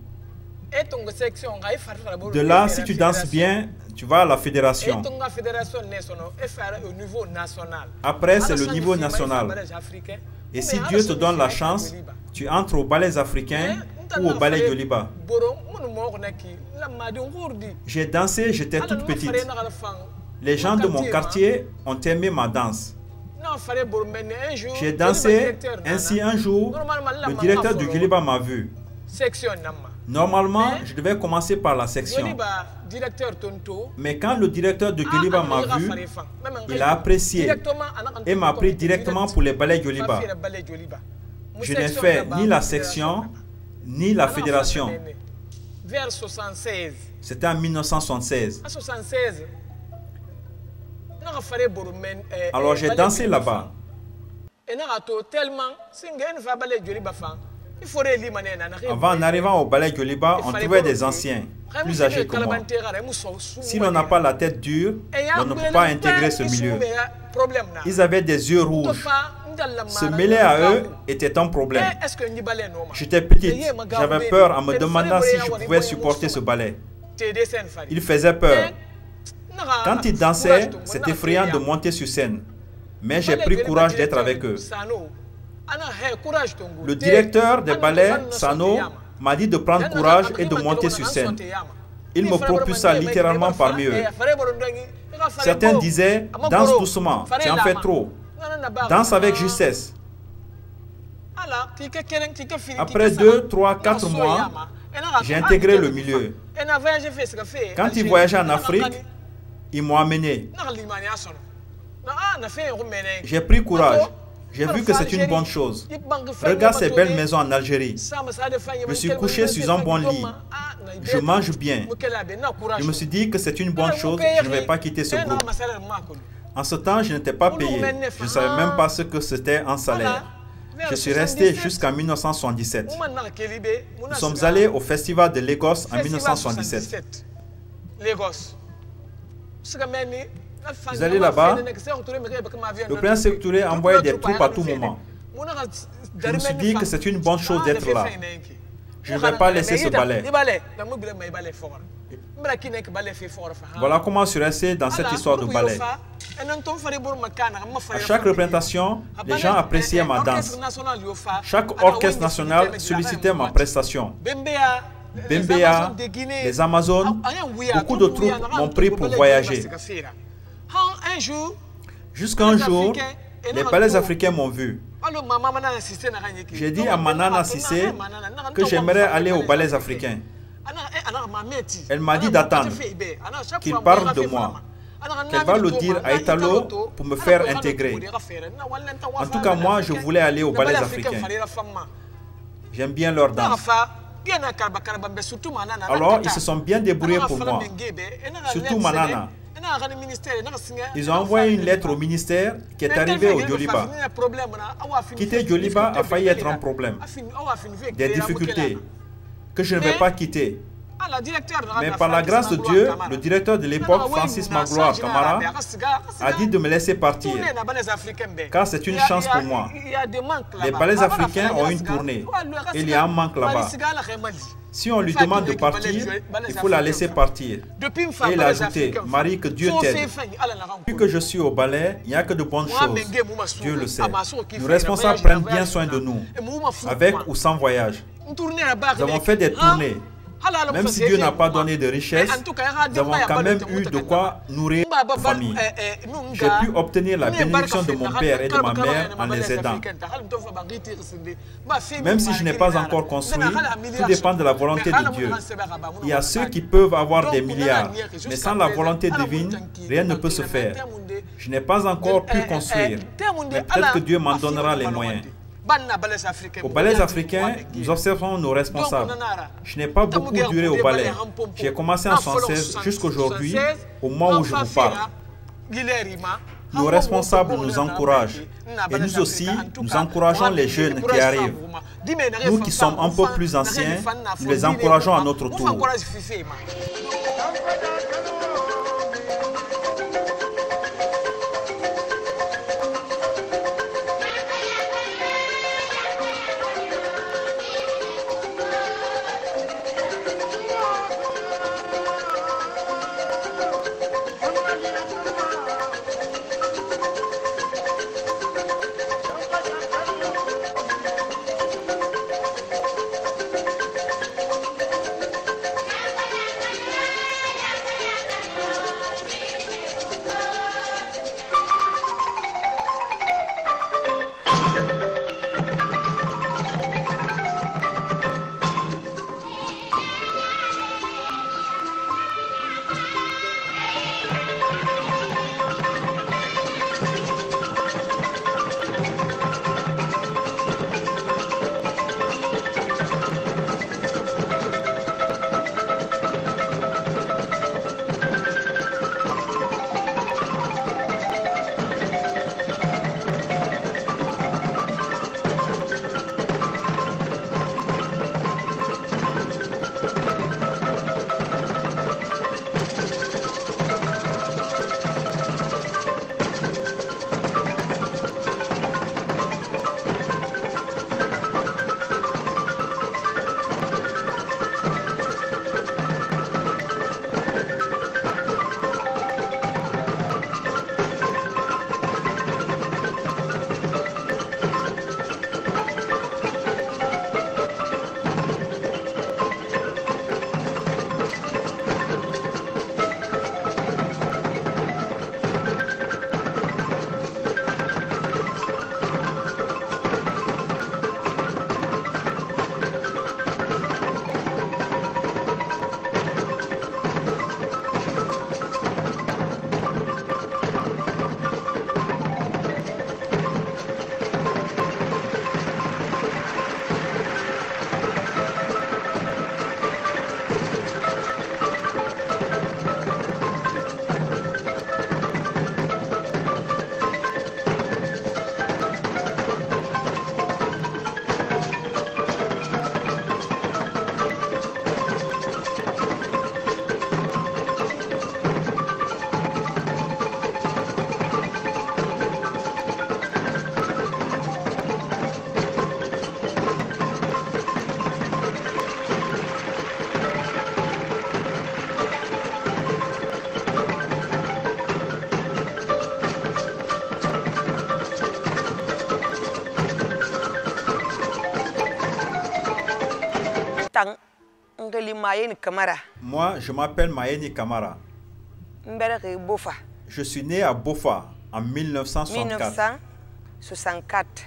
Speaker 3: De là, si tu danses bien, tu vas à la fédération. Après, c'est le niveau national. Et si Dieu te donne la chance, tu entres aux ballets africains ou au ballet Yoliba. J'ai dansé, j'étais toute petite. Les gens de mon quartier ont aimé ma danse. J'ai dansé, ainsi un jour, le directeur du Yoliba m'a vu. Normalement, je devais commencer par la section. Mais quand le directeur de Yoliba m'a vu, il a apprécié et m'a pris directement pour les ballets Yoliba. Je n'ai fait ni la section, ni la fédération. C'était en 1976. Alors j'ai dansé là-bas. Avant, en arrivant au ballet Yoliba, on trouvait des anciens, plus âgés que moi. Si l'on n'a pas la tête dure, on ne peut pas intégrer ce milieu. Ils avaient des yeux rouges. Se mêler à eux était un problème. J'étais petite, j'avais peur en me demandant si je pouvais supporter ce ballet. Il faisait peur. Quand ils dansaient, c'était effrayant de monter sur scène. Mais j'ai pris courage d'être avec eux. Le directeur des ballets, Sano, m'a dit de prendre courage et de monter sur scène. Il me propulsa littéralement parmi eux. Certains disaient, danse doucement, tu en fais trop. Danse avec justesse. Après 2, 3, 4 mois, j'ai intégré le milieu. Quand ils voyageaient en Afrique, ils m'ont amené. J'ai pris courage. J'ai vu que c'est une bonne chose. Regarde ces belles maisons en Algérie. Je suis couché sur un bon lit. Je mange bien. Je me suis dit que c'est une bonne chose. Je ne vais pas quitter ce groupe. En ce temps, je n'étais pas payé. Je ne savais même pas ce que c'était un salaire. Je suis resté jusqu'en 1977. Nous sommes allés au festival de Lagos en 1977. Vous allez là-bas, le président Sékou Touré envoyait des troupes à tout moment. Je me suis dit que c'est une bonne chose d'être là. Je ne vais pas laisser ce ballet. Voilà comment je suis resté dans cette histoire de ballet. À chaque représentation, les gens appréciaient ma danse. Chaque orchestre national sollicitait ma prestation. Bembea, les Amazones, beaucoup de troupes m'ont pris pour voyager. Jusqu'à un jour, les ballets africains m'ont vu. J'ai dit à Manana Sissé que j'aimerais aller aux ballets africains. Elle m'a dit d'attendre, qu'il parle de moi, qu'elle va le dire à Italo pour me faire intégrer. En tout cas, moi, je voulais aller aux ballets africains. J'aime bien leur danse. Alors, ils se sont bien débrouillés pour moi, surtout Manana. Ils ont envoyé une lettre au ministère qui est arrivée au Yoliba. Quitter Yoliba a failli être un problème, des difficultés que je ne vais pas quitter. Mais par la grâce de Dieu, le directeur de l'époque, Francis Magloire Camara, a dit de me laisser partir, car c'est une chance pour moi. Les ballets africains ont une tournée, et il y a un manque là-bas. Si on lui demande de partir, il faut la laisser partir. Et il a ajouté, Marie, que Dieu t'aide. Depuis que je suis au ballet, il n'y a que de bonnes choses. Dieu le sait. Nos responsables prennent bien soin de nous, avec ou sans voyage. Nous avons fait des tournées. Même si Dieu n'a pas donné de richesse, nous avons quand même eu de quoi nourrir notre famille. J'ai pu obtenir la bénédiction de mon père et de ma mère en les aidant. Même si je n'ai pas encore construit, tout dépend de la volonté de Dieu. Il y a ceux qui peuvent avoir des milliards, mais sans la volonté divine, rien ne peut se faire. Je n'ai pas encore pu construire, mais peut-être que Dieu m'en donnera les moyens. Au ballet africain, nous observons nos responsables. Je n'ai pas beaucoup duré au ballet. J'ai commencé en 1976 jusqu'aujourd'hui, au moment où je vous parle. Nos responsables nous encouragent. Et nous aussi, nous encourageons les jeunes qui arrivent. Nous qui sommes un peu plus anciens, nous les encourageons à notre tour. Moi, je m'appelle Mayeni Kamara. Je suis né à Bofa en 1964.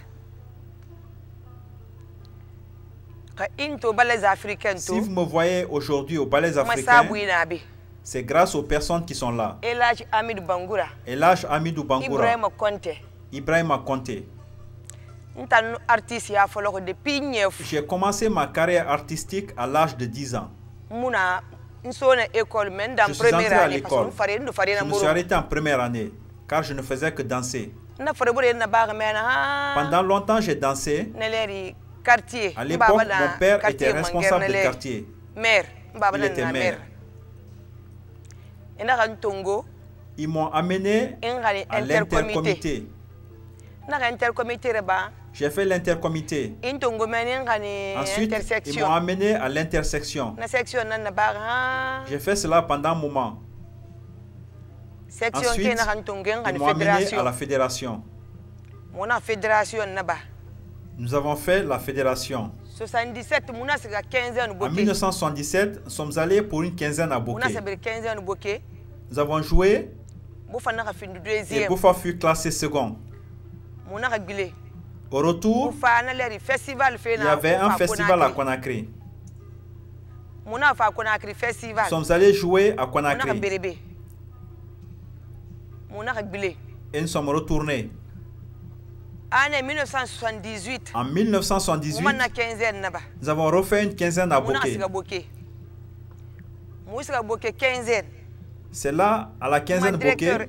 Speaker 3: Si vous me voyez aujourd'hui au ballet africain, c'est grâce aux personnes qui sont là. Elhadj Amidou Bangoura, Ibrahima Konté. J'ai commencé ma carrière artistique à l'âge de 10 ans. Je suis entré à l'école. Je me suis arrêté en première année, car je ne faisais que danser. Pendant longtemps, j'ai dansé. À l'époque, mon père était responsable de quartier. Il était maire. Ils m'ont amené à l'intercomité. J'ai fait l'intercomité. Ensuite, ils m'ont amené à l'intersection. J'ai fait cela pendant un moment. Ensuite, ils m'ont amené à la fédération. Nous avons fait la fédération. En 1977, nous sommes allés pour une quinzaine à Boké. Nous avons joué et Bofa fut classé second. Au retour, il y avait un festival à Conakry. Nous sommes allés jouer à Conakry. Et nous sommes retournés.
Speaker 6: En 1978,
Speaker 3: nous avons refait une quinzaine à Bokeh. C'est là, à la quinzaine Bokeh,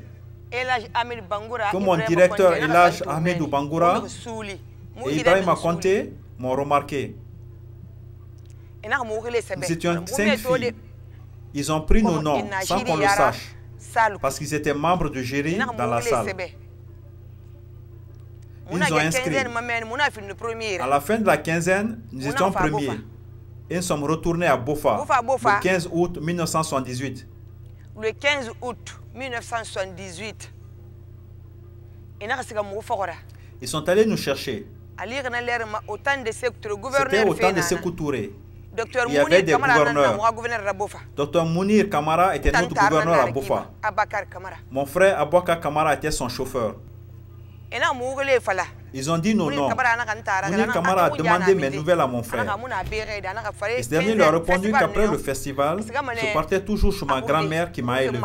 Speaker 3: que mon directeur Elhaj Ahmedou Bangoura et Ibrahima Konté m'ont remarqué. Nous étions 5 filles. Ils ont pris nos noms sans qu'on le sache, parce qu'ils étaient membres du jury dans la salle. Ils nous ont inscrits. À la fin de la quinzaine, nous étions premiers. Et nous sommes retournés à Bofa le 15 août 1978.
Speaker 6: Le 15 août 1978,
Speaker 3: ils sont allés nous chercher. C'était au temps de Sékou Touré. Il y avait des gouverneurs. Dr Mounir Kamara était notre gouverneur à Bofa. Mon frère Abouaka Kamara était son chauffeur. Ils ont dit nos noms. Mounir Kamara a demandé mes nouvelles à mon frère. Et ce dernier lui a répondu qu'après le festival, je partais toujours chez ma grand-mère qui m'a élevé.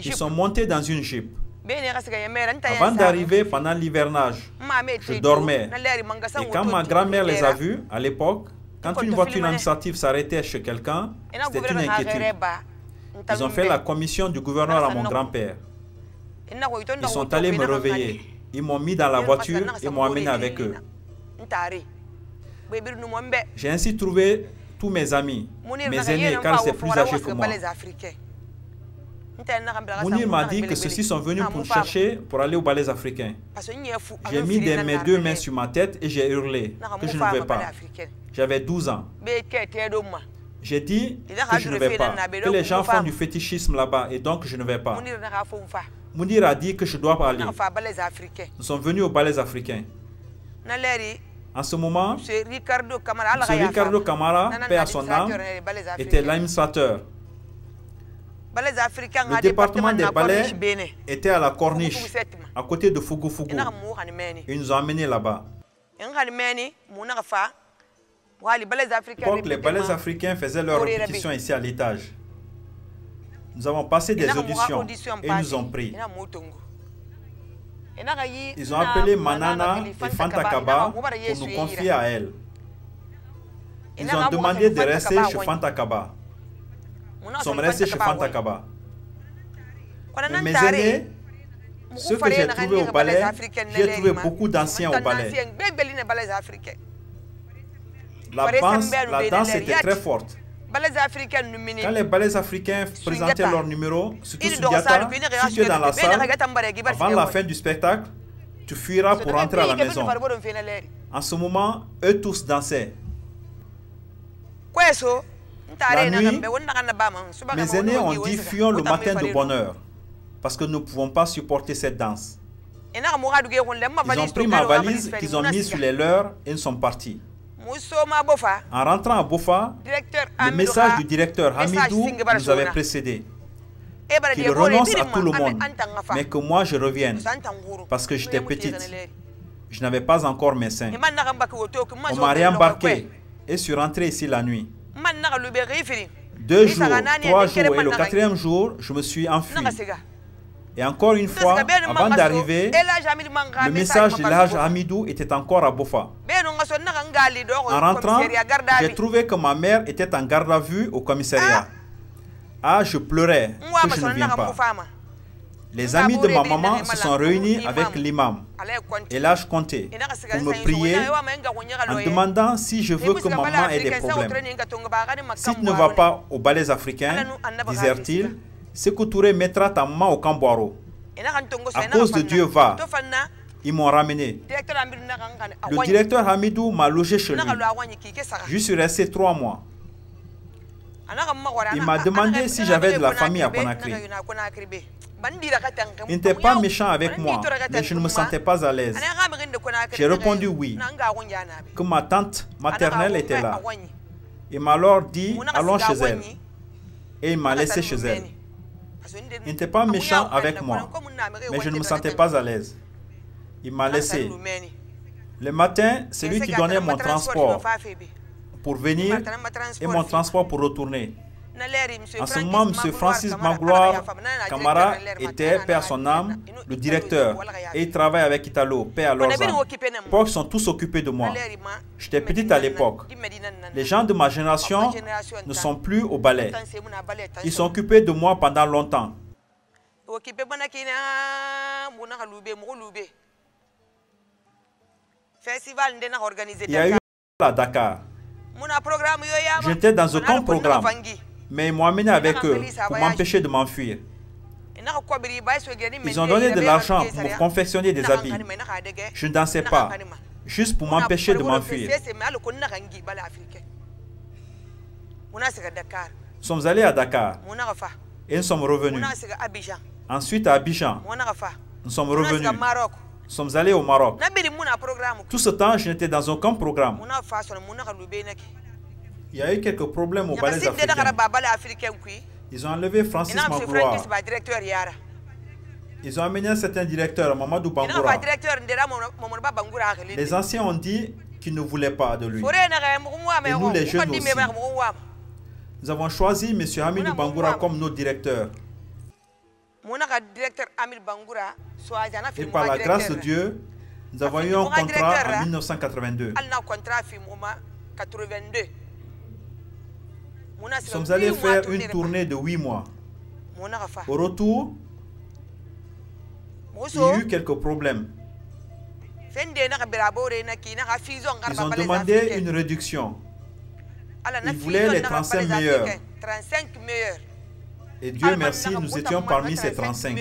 Speaker 3: Ils sont montés dans une jeep. Avant d'arriver pendant l'hivernage, je dormais. Et quand ma grand-mère les a vus, à l'époque, quand une voiture administrative s'arrêtait chez quelqu'un, c'était une inquiétude. Ils ont fait la commission du gouverneur à mon grand-père. Ils sont allés me réveiller. Ils m'ont mis dans la voiture et m'ont amené avec eux. J'ai ainsi trouvé tous mes amis, mes aînés, car ils étaient plus âgés que moi. Mounir m'a dit que ceux-ci sont venus pour me chercher pour aller au ballet africain. J'ai mis mes 2 mains sur ma tête et j'ai hurlé que je ne vais pas. J'avais 12 ans. J'ai dit que je ne vais pas, que les gens font du fétichisme là-bas et donc je ne vais pas. Mounir a dit que je dois aller. Nous sommes venus au ballet africain. En ce moment, M. Ricardo Kamara, paix à son âme, était l'administrateur. Le département des ballets était à la Corniche, à côté de Fougou Fougou. Ils nous ont emmenés là-bas. Les ballets africains faisaient leur répétition ici à l'étage. Nous avons passé des auditions et ils nous ont pris. Ils ont appelé Manana et Fanta Kaba pour nous confier à elle. Ils ont demandé de rester chez Fanta Kaba. Nous sommes restés chez Fanta Kaba. Mes aînés, ceux que j'ai trouvés au ballet, j'ai trouvé beaucoup d'anciens au ballet. La danse était très forte. Quand les ballets africains présentaient leur numéro, surtout Sundiata, si tu es dans la salle, avant la fin du spectacle, tu fuiras pour rentrer à la maison. En ce moment, eux tous dansaient. La nuit, mes aînés ont dit fuyons le matin de bonne heure, parce que nous ne pouvons pas supporter cette danse. Ils ont pris ma valise qu'ils ont mise sur les leurs et nous sommes partis. En rentrant à Bofa, le message du directeur Hamidou nous avait précédés. Qu'il renonce à tout le monde, mais que moi je revienne, parce que j'étais petite. Je n'avais pas encore mes seins. On m'a réembarqué et suis rentré ici la nuit. 2 jours, 3 jours et le 4e jour, je me suis enfui. Et encore une fois, avant d'arriver, le message de l'Elhaj Hamidou était encore à Bofa. En rentrant, j'ai trouvé que ma mère était en garde à vue au commissariat. Ah, je pleurais que je ne viens pas. Les amis de ma maman se sont réunis avec l'imam, Elhaj Konté, pour me prier en demandant si je veux que maman ait des problèmes. Si tu ne vas pas au ballet africain, disait-il, Sékou Touré mettra ta maman au Kambouaro. À cause de Dieu, va. Ils m'ont ramené. Le directeur Hamidou m'a logé chez lui. Je suis resté 3 mois. Il m'a demandé si j'avais de la famille à Conakry. Il n'était pas méchant avec moi, mais je ne me sentais pas à l'aise. J'ai répondu oui, que ma tante maternelle était là. Il m'a alors dit, allons chez elle. Et il m'a laissé chez elle. Il n'était pas méchant avec moi, mais je ne me sentais pas à l'aise. Il m'a laissé. Le matin, c'est lui qui donnait mon transport pour venir et mon transport pour retourner. En ce moment, M. Francis Magloire Camara était, paix à son âme, le directeur. Et il travaille avec Italo, paix à leurs âmes. Ils sont tous occupés de moi. J'étais petite à l'époque. Les gens de ma génération ne sont plus au ballet. Ils sont occupés de moi pendant longtemps. Il y a eu à Dakar. J'étais dans aucun programme, mais ils m'ont amené avec eux pour m'empêcher de m'enfuir. Ils ont donné de l'argent pour confectionner des habits. Je ne dansais pas, juste pour m'empêcher de m'enfuir. Nous sommes allés à Dakar et nous sommes revenus. Ensuite à Abidjan, nous sommes revenus. Nous sommes allés au Maroc. Tout ce temps, je n'étais dans aucun programme. Il y a eu quelques problèmes au ballet africain. Ils ont enlevé Francis Magloire. Ils ont amené un certain directeur, Mamadou Bangoura. Les anciens ont dit qu'ils ne voulaient pas de lui. Et nous, les jeunes aussi. Nous avons choisi M. Hamidou Bangoura comme notre directeur. Et par la grâce de Dieu, nous avons eu un contrat en 1982. Nous sommes allés faire une tournée de 8 mois. Au retour, il y a eu quelques problèmes. Ils ont demandé une réduction. Ils voulaient les 35 meilleurs. Et Dieu merci, nous étions parmi ces 35.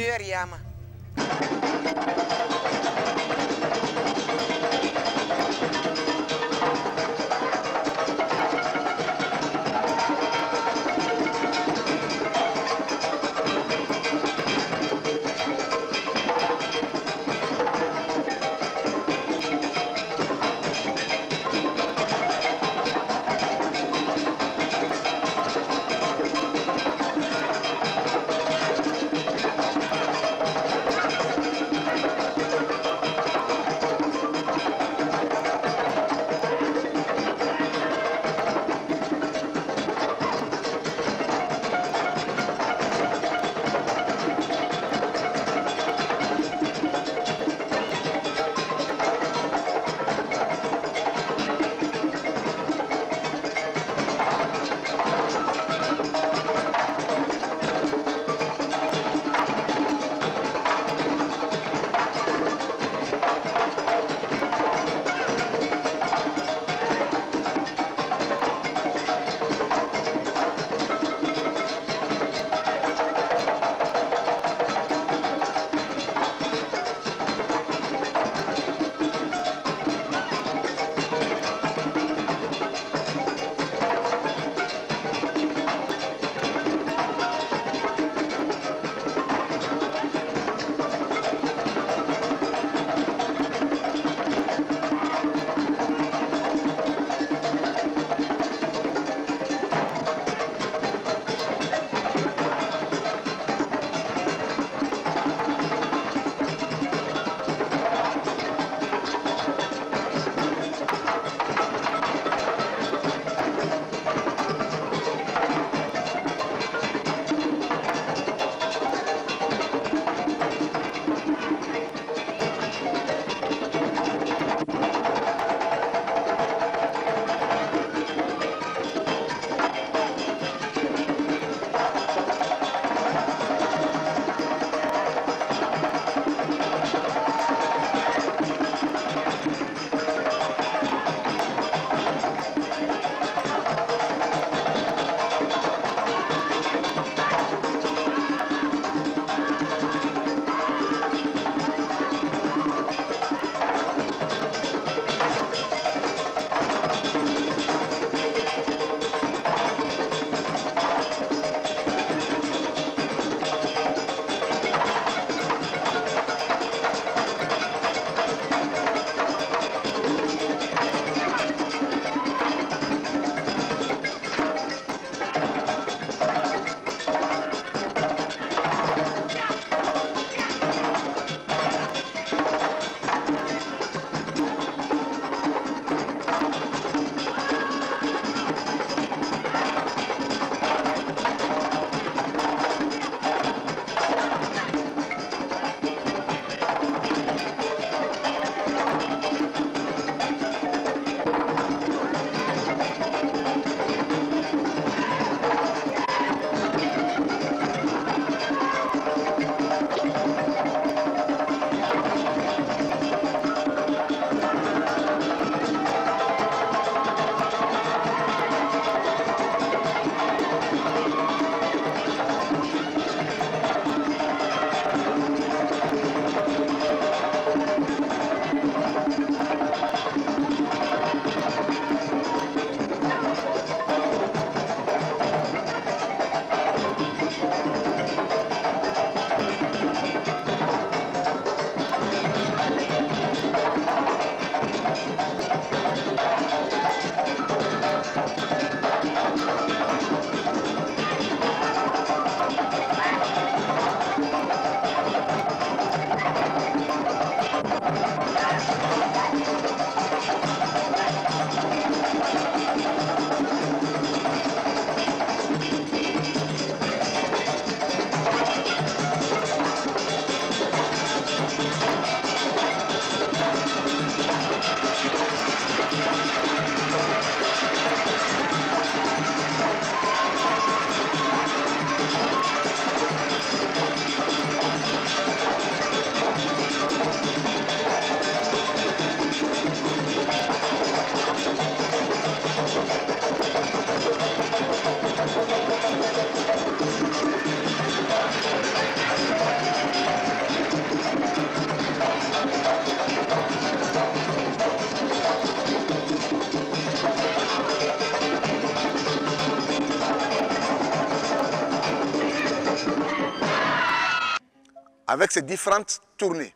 Speaker 1: avec ces différentes tournées,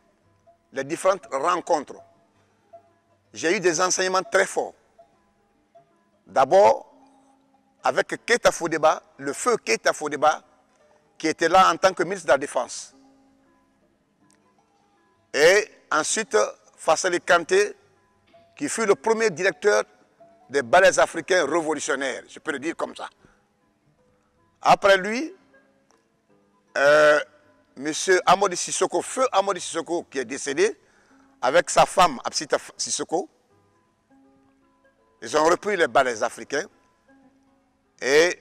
Speaker 1: les différentes rencontres, j'ai eu des enseignements très forts. D'abord, avec Keita Fodeba, le feu Keita Fodeba, qui était là en tant que ministre de la Défense. Et ensuite, Fassali Kanté, qui fut le premier directeur des ballets africains révolutionnaires, je peux le dire comme ça. Après lui, M. Amodi Sissoko, feu Amodi Sissoko, qui est décédé, avec sa femme Absita Sissoko, ils ont repris les ballets africains. Et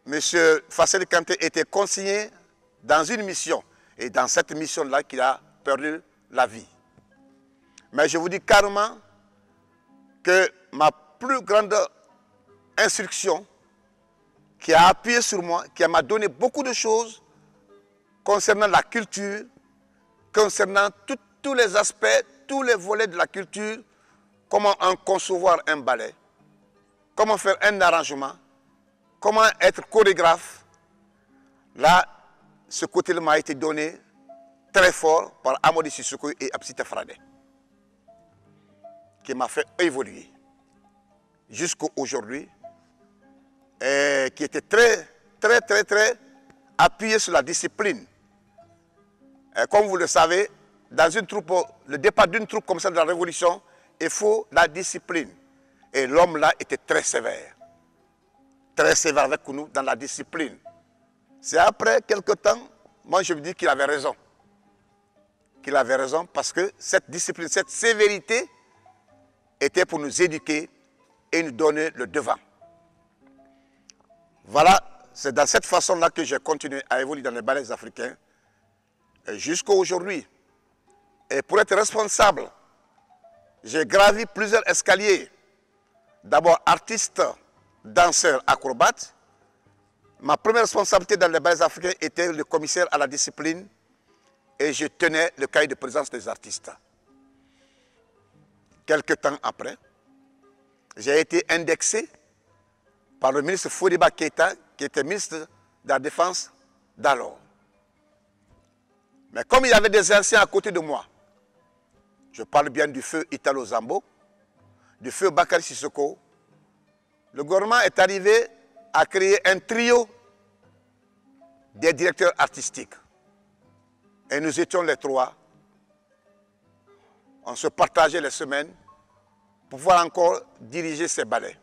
Speaker 1: M. Fassali Kanté était consigné dans une mission. Et dans cette mission-là qu'il a perdu la vie. Mais je vous dis carrément que ma plus grande instruction qui a appuyé sur moi, qui m'a donné beaucoup de choses concernant la culture, concernant tous les aspects, tous les volets de la culture, comment en concevoir un ballet, comment faire un arrangement, comment être chorégraphe. Là, ce côté-là m'a été donné très fort par Amodi Sissoko et Absita Fradé, qui m'a fait évoluer jusqu'à aujourd'hui, et qui était très appuyé sur la discipline. Et comme vous le savez, dans une troupe, le départ d'une troupe comme ça de la Révolution, il faut la discipline. Et l'homme là était très sévère avec nous dans la discipline. C'est après quelque temps, moi je me dis qu'il avait raison. Qu'il avait raison parce que cette discipline, cette sévérité était pour nous éduquer et nous donner le devant. Voilà, c'est dans cette façon-là que j'ai continué à évoluer dans les ballets africains jusqu'à aujourd'hui. Et pour être responsable, j'ai gravi plusieurs escaliers. D'abord artiste, danseur, acrobate. Ma première responsabilité dans les ballets africains était le commissaire à la discipline et je tenais le cahier de présence des artistes. Quelque temps après, j'ai été indexé par le ministre Fodeba Keita, qui était ministre de la Défense d'alors. Mais comme il y avait des anciens à côté de moi, je parle bien du feu Italo Zambo, du feu Bakary Sissoko, le gouvernement est arrivé à créer un trio des directeurs artistiques. Et nous étions les trois. On se partageait les semaines pour pouvoir encore diriger ces ballets.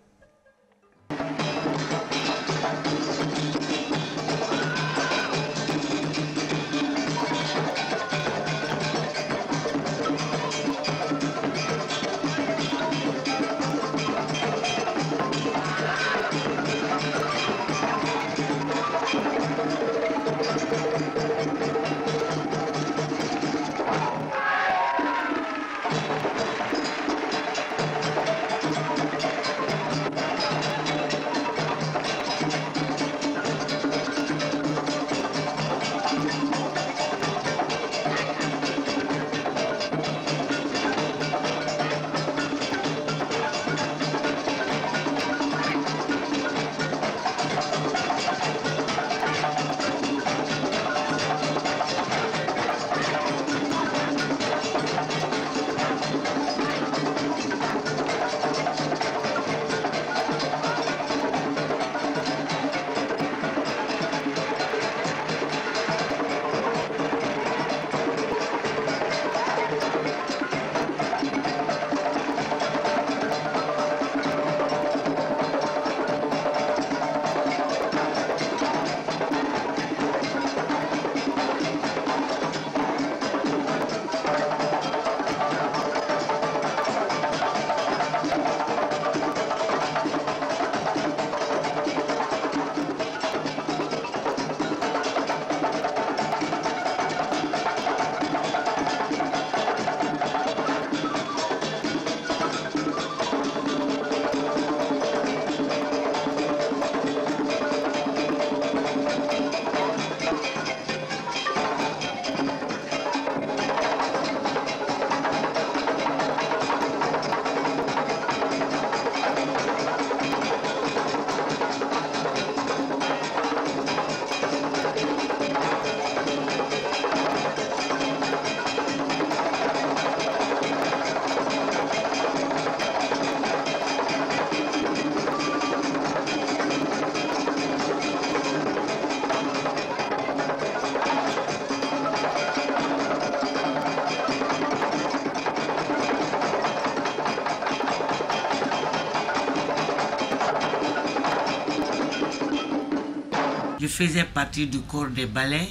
Speaker 2: Je faisais partie du corps des ballets,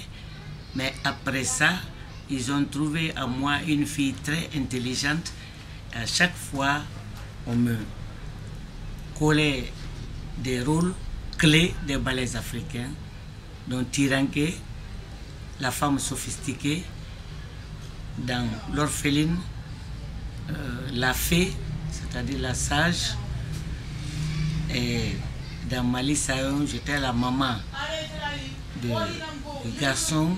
Speaker 2: mais après ça, ils ont trouvé à moi une fille très intelligente. À chaque fois, on me collait des rôles clés des ballets africains, dont Tiranké, la femme sophistiquée, dans l'orpheline, la fée, c'est-à-dire la sage, et dans Mali Sayon, j'étais la maman du garçon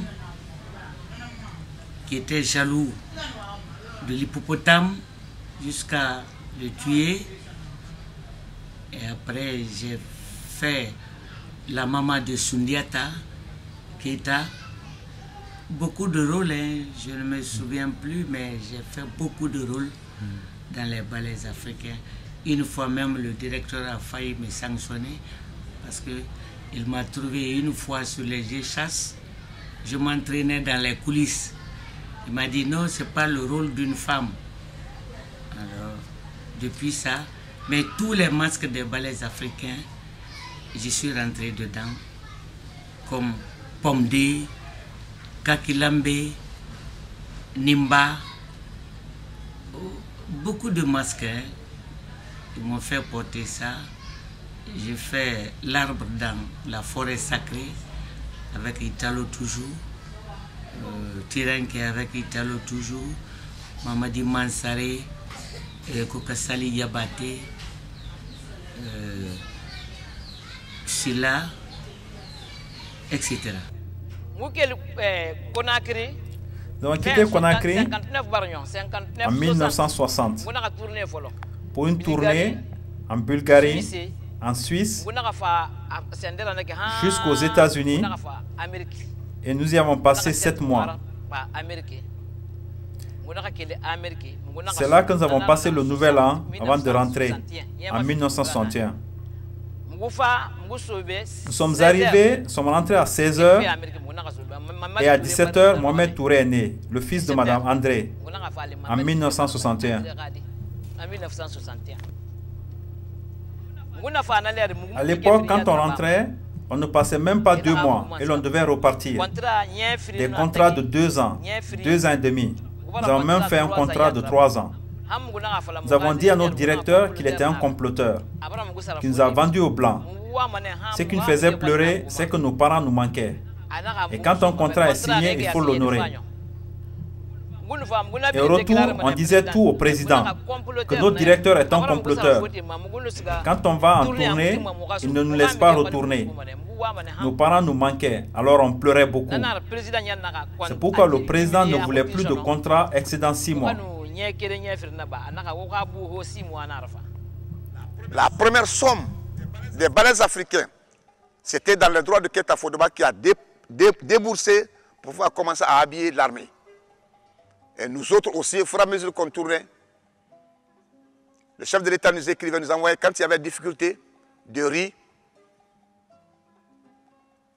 Speaker 2: qui était jaloux de l'hippopotame jusqu'à le tuer. Et après, j'ai fait la maman de Sundiata, Keita. Beaucoup de rôles, hein. Je ne me souviens plus, mais j'ai fait beaucoup de rôles dans les ballets africains. Une fois même, le directeur a failli me sanctionner parce qu'il m'a trouvé une fois sur les jeux chasse. Je m'entraînais dans les coulisses. Il m'a dit non, ce n'est pas le rôle d'une femme. Alors, depuis ça, mais tous les masques des ballets africains, je suis rentré dedans, comme Pomdé, Kakilambe, Nimba, beaucoup de masques. Hein. Ils m'ont fait porter ça. J'ai fait l'arbre dans la forêt sacrée avec Italo toujours, Tiranké avec Italo toujours, Mamadi Mansare, Kokasali Yabate, Silla, etc.
Speaker 3: Nous avons quitté Conakry en 1960 pour une tournée en Bulgarie, en Suisse, jusqu'aux États-Unis, et nous y avons passé 7 mois. C'est là que nous avons passé le nouvel an avant de rentrer en 1961. Nous sommes rentrés à 16h et à 17h, Mohamed Touré est né, le fils de Madame André, en 1961. À l'époque, quand on rentrait, on ne passait même pas 2 mois et l'on devait repartir. Des contrats de 2 ans, 2 ans et demi. Nous avons même fait un contrat de 3 ans. Nous avons dit à notre directeur qu'il était un comploteur, qu'il nous a vendus aux Blancs. Ce qui nous faisait pleurer, c'est que nos parents nous manquaient. Et quand un contrat est signé, il faut l'honorer. Et au retour, on disait tout au président, que notre directeur est un comploteur. Quand on va en tournée, il ne nous laisse pas retourner. Nos parents nous manquaient, alors on pleurait beaucoup. C'est pourquoi le président ne voulait plus de contrat excédant 6 mois.
Speaker 1: La première somme des ballets africains, c'était dans le droit de Keita Fodeba qui a déboursé pour pouvoir commencer à habiller l'armée. Et nous autres aussi, au fur et à mesure qu'on tournait, le chef de l'État nous écrivait, nous envoyait, quand il y avait difficulté de riz,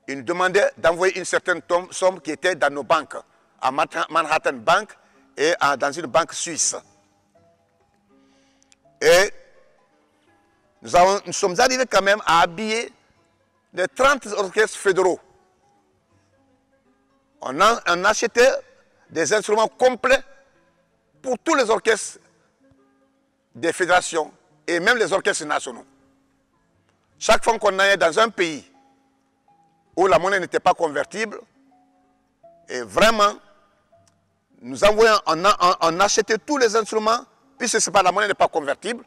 Speaker 1: il nous demandait d'envoyer une certaine somme qui était dans nos banques, à Manhattan Bank et dans une banque suisse. Et nous sommes arrivés quand même à habiller les 30 orchestres fédéraux. On achetait des instruments complets pour tous les orchestres des fédérations et même les orchestres nationaux. Chaque fois qu'on allait dans un pays où la monnaie n'était pas convertible, et vraiment, nous envoyons, on achetait tous les instruments, puisque la monnaie n'est pas convertible,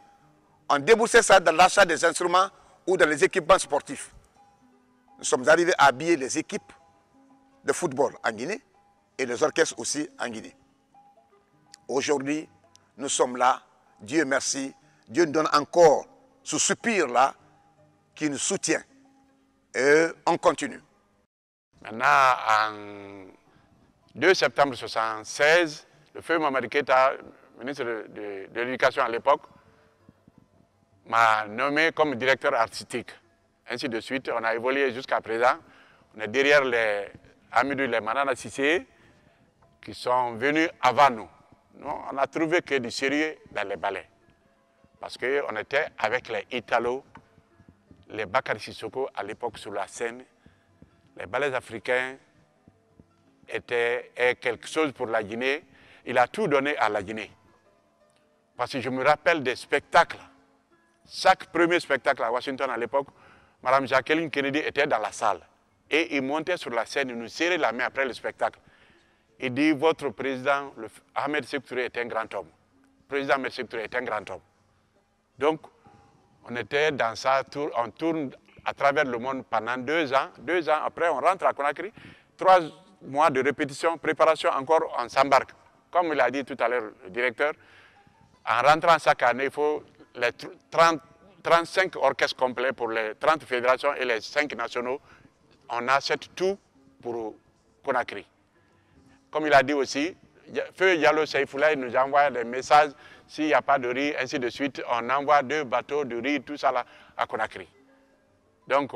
Speaker 1: on déboursait ça dans l'achat des instruments ou dans les équipements sportifs. Nous sommes arrivés à habiller les équipes de football en Guinée et les orchestres aussi en Guinée. Aujourd'hui, nous sommes là, Dieu merci, Dieu nous donne encore ce soupir-là qui nous soutient. Et on continue.
Speaker 4: Maintenant, en 2 septembre 1976, le feu Mamadi Keita, ministre de l'Éducation à l'époque, m'a nommé comme directeur artistique. Ainsi de suite, on a évolué jusqu'à présent. On est derrière les Amidou, les Manana Sissé, qui sont venus avant nous. Nous, on a trouvé que du sérieux dans les ballets. Parce qu'on était avec les Italo, les Bakary Sissoko à l'époque sur la scène, les ballets africains est quelque chose pour la Guinée. Il a tout donné à la Guinée. Parce que je me rappelle des spectacles. Chaque premier spectacle à Washington à l'époque, Mme Jacqueline Kennedy était dans la salle. Et il montait sur la scène, il nous serrait la main après le spectacle. Il dit, votre président, Ahmed Sékou Touré, est un grand homme. Le président Ahmed Sékou Touré est un grand homme. Donc, on était dans ça, on tourne à travers le monde pendant 2 ans. 2 ans après, on rentre à Conakry. 3 mois de répétition, préparation, encore, on s'embarque. Comme il a dit tout à l'heure le directeur, en rentrant chaque année, il faut les 35 orchestres complets pour les 30 fédérations et les 5 nationaux. On achète tout pour Conakry. Comme il a dit aussi, Feu Yalo Seifoula nous envoie des messages, s'il n'y a pas de riz, ainsi de suite, on envoie 2 bateaux de riz, tout ça là, à Conakry. Donc,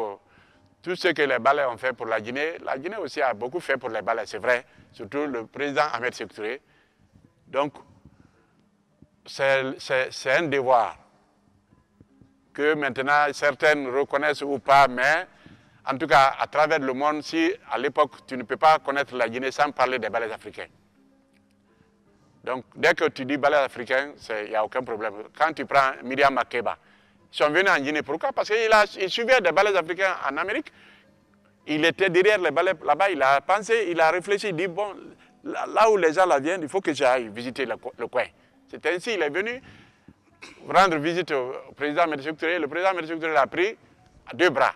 Speaker 4: tout ce que les ballets ont fait pour la Guinée aussi a beaucoup fait pour les ballets, c'est vrai, surtout le président Ahmed Sékou Touré. Donc, c'est un devoir que maintenant certaines reconnaissent ou pas, mais en tout cas, à travers le monde, si à l'époque, tu ne peux pas connaître la Guinée sans parler des ballets africains. Donc, dès que tu dis ballets africains, il n'y a aucun problème. Quand tu prends Myriam Makeba, ils sont venus en Guinée. Pourquoi? Parce qu'il suivait des ballets africains en Amérique. Il était derrière les ballets là-bas, il a pensé, il a réfléchi, il dit, bon, là où les gens là viennent, il faut que j'aille visiter le coin. C'est ainsi, il est venu rendre visite au président Ahmed Sékou Touré. Le président Ahmed Sékou Touré l'a pris à 2 bras.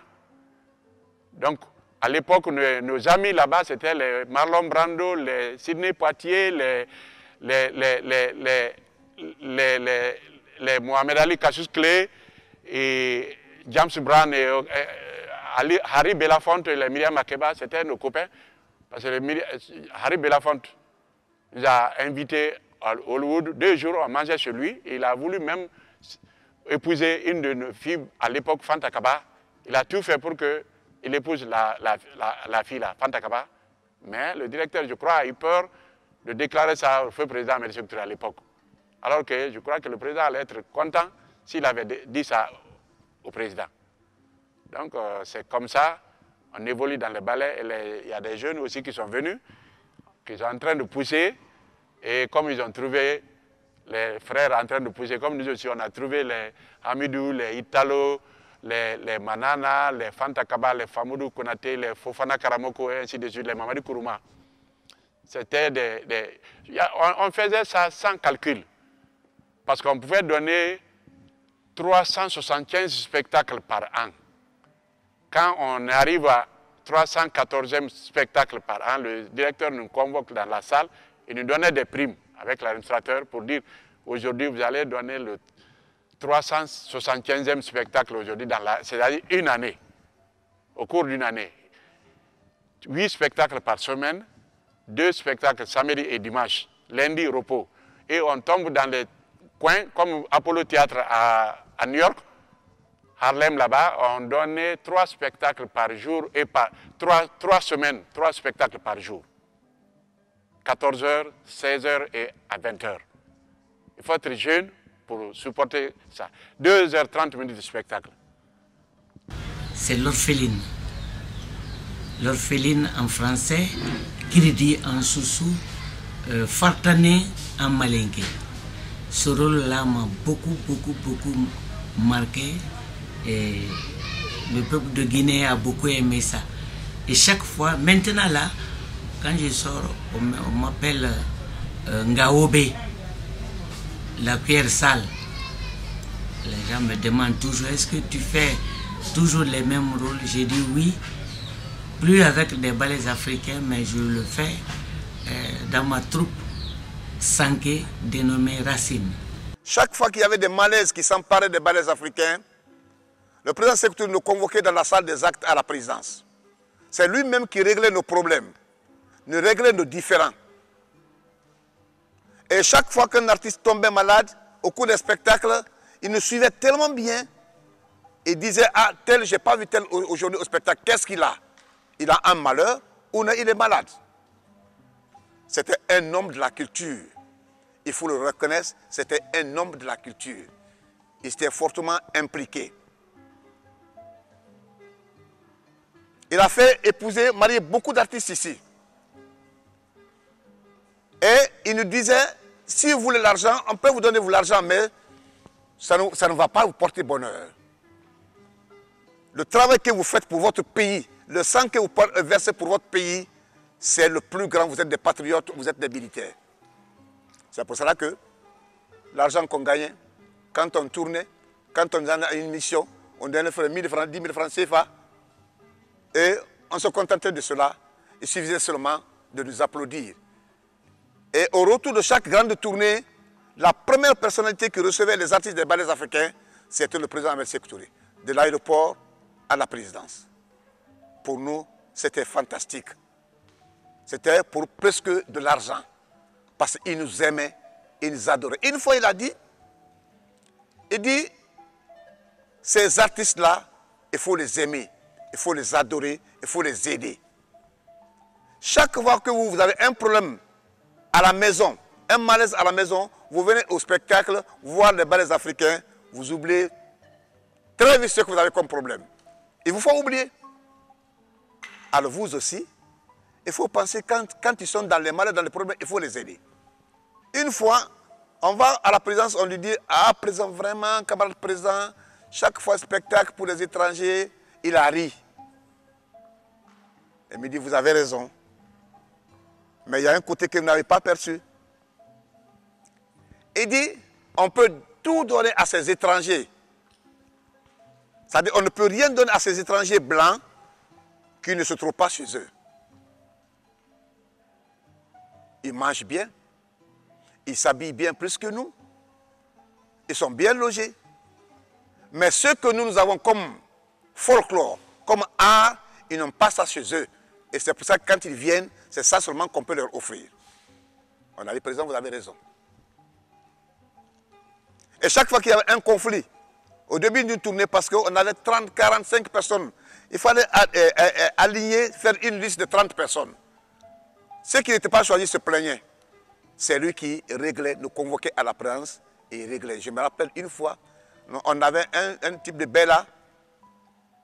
Speaker 4: Donc, à l'époque, nos amis là-bas, c'était les Marlon Brando, les Sidney Poitier, les Mohamed Ali Cassius Clay, et James Brown, et Harry Belafonte et les Myriam Makeba, c'était nos copains. Parce que Harry Belafonte nous a invités à Hollywood. 2 jours, on mangeait chez lui. Et il a voulu même épouser une de nos filles à l'époque, Fanta Kaba. Il a tout fait pour qu'il épouse la fille, là, Fanta Kaba. Mais le directeur, je crois, a eu peur de déclarer ça au feu président Ahmed Sékou Touré à l'époque. Alors que je crois que le président allait être content s'il avait dit ça au président. Donc, c'est comme ça, on évolue dans les ballets. Il y a des jeunes aussi qui sont venus, qui sont en train de pousser. Et comme ils ont trouvé les frères en train de pousser, comme nous aussi, on a trouvé les Hamidou, les Italo, les Manana, les Fanta Kaba, les Famoudou Konaté, les Fofana Karamoko, et ainsi de suite, les Mamadi Kourouma. C'était on faisait ça sans calcul. Parce qu'on pouvait donner 375 spectacles par an. Quand on arrive à 314e spectacle par an, le directeur nous convoque dans la salle et nous donnait des primes avec l'administrateur pour dire aujourd'hui vous allez donner le 375e spectacle aujourd'hui, c'est-à-dire une année, au cours d'une année. 8 spectacles par semaine, 2 spectacles samedi et dimanche, lundi repos. Et on tombe dans les coins comme Apollo Théâtre à New York, Harlem là-bas, on donnait 3 spectacles par jour et par 3 semaines, 3 spectacles par jour. 14h, 16h et à 20h. Il faut être jeune pour supporter ça. 2h30 de spectacle.
Speaker 2: C'est l'orpheline. L'orpheline en français, Kiridi en soussou, Fartané en malinké. Ce rôle-là m'a beaucoup marqué. Et le peuple de Guinée a beaucoup aimé ça. Et chaque fois, maintenant là, quand je sors, on m'appelle Ngaobe, la pierre sale. Les gens me demandent toujours, est-ce que tu fais toujours les mêmes rôles? J'ai dit oui, plus avec des ballets africains, mais je le fais dans ma troupe Sanké, dénommée Racine.
Speaker 1: Chaque fois qu'il y avait des malaises qui s'emparaient des ballets africains, le président Sékou Touré nous convoquait dans la salle des actes à la présidence. C'est lui-même qui réglait nos problèmes, nous réglait nos différends. Et chaque fois qu'un artiste tombait malade, au cours des spectacles, il nous suivait tellement bien. Il disait, ah, tel, j'ai pas vu tel aujourd'hui au spectacle, qu'est-ce qu'il a? Il a un malheur ou non, il est malade. C'était un homme de la culture. Il faut le reconnaître, c'était un homme de la culture. Il s'était fortement impliqué. Il a fait épouser, marier beaucoup d'artistes ici. Et il nous disait, si vous voulez l'argent, on peut vous donner l'argent, mais ça ne va pas vous porter bonheur. Le travail que vous faites pour votre pays, le sang que vous versez pour votre pays, c'est le plus grand. Vous êtes des patriotes, vous êtes des militaires. C'est pour cela que l'argent qu'on gagnait, quand on tournait, quand on allait à une mission, on donnait 1 000 francs, 10 000 francs CFA. Et on se contentait de cela. Il suffisait seulement de nous applaudir. Et au retour de chaque grande tournée, la première personnalité qui recevait les artistes des ballets africains, c'était le président Ahmed Sékou Touré, de l'aéroport à la présidence. Pour nous, c'était fantastique. C'était pour presque de l'argent. Parce qu'il nous aimait, il nous adorait. Une fois, il dit, ces artistes-là, il faut les aimer, il faut les adorer, il faut les aider. Chaque fois que vous avez un problème à la maison, un malaise à la maison, vous venez au spectacle, voir les ballets africains, vous oubliez très vite ce que vous avez comme problème. Il vous faut oublier. Alors vous aussi, il faut penser quand ils sont dans les malaises, dans les problèmes, il faut les aider. Une fois, on va à la présidence, on lui dit, ah, président, vraiment, camarade président, chaque fois spectacle pour les étrangers, il a ri. Il me dit, vous avez raison. Mais il y a un côté que vous n'avez pas perçu. Il dit, on peut tout donner à ces étrangers. C'est-à-dire, on ne peut rien donner à ces étrangers blancs qui ne se trouvent pas chez eux. Ils mangent bien, ils s'habillent bien plus que nous, ils sont bien logés. Mais ce que nous avons comme folklore, comme art, ils n'ont pas ça chez eux. Et c'est pour ça que quand ils viennent, c'est ça seulement qu'on peut leur offrir. On a dit, président, vous avez raison. Et chaque fois qu'il y avait un conflit, au début d'une tournée, parce qu'on avait 30, 45 personnes, il fallait aligner, faire une liste de 30 personnes. Ceux qui n'étaient pas choisis se plaignaient. C'est lui qui réglait, nous convoquait à la présence et il réglait. Je me rappelle une fois, on avait un type de Bella,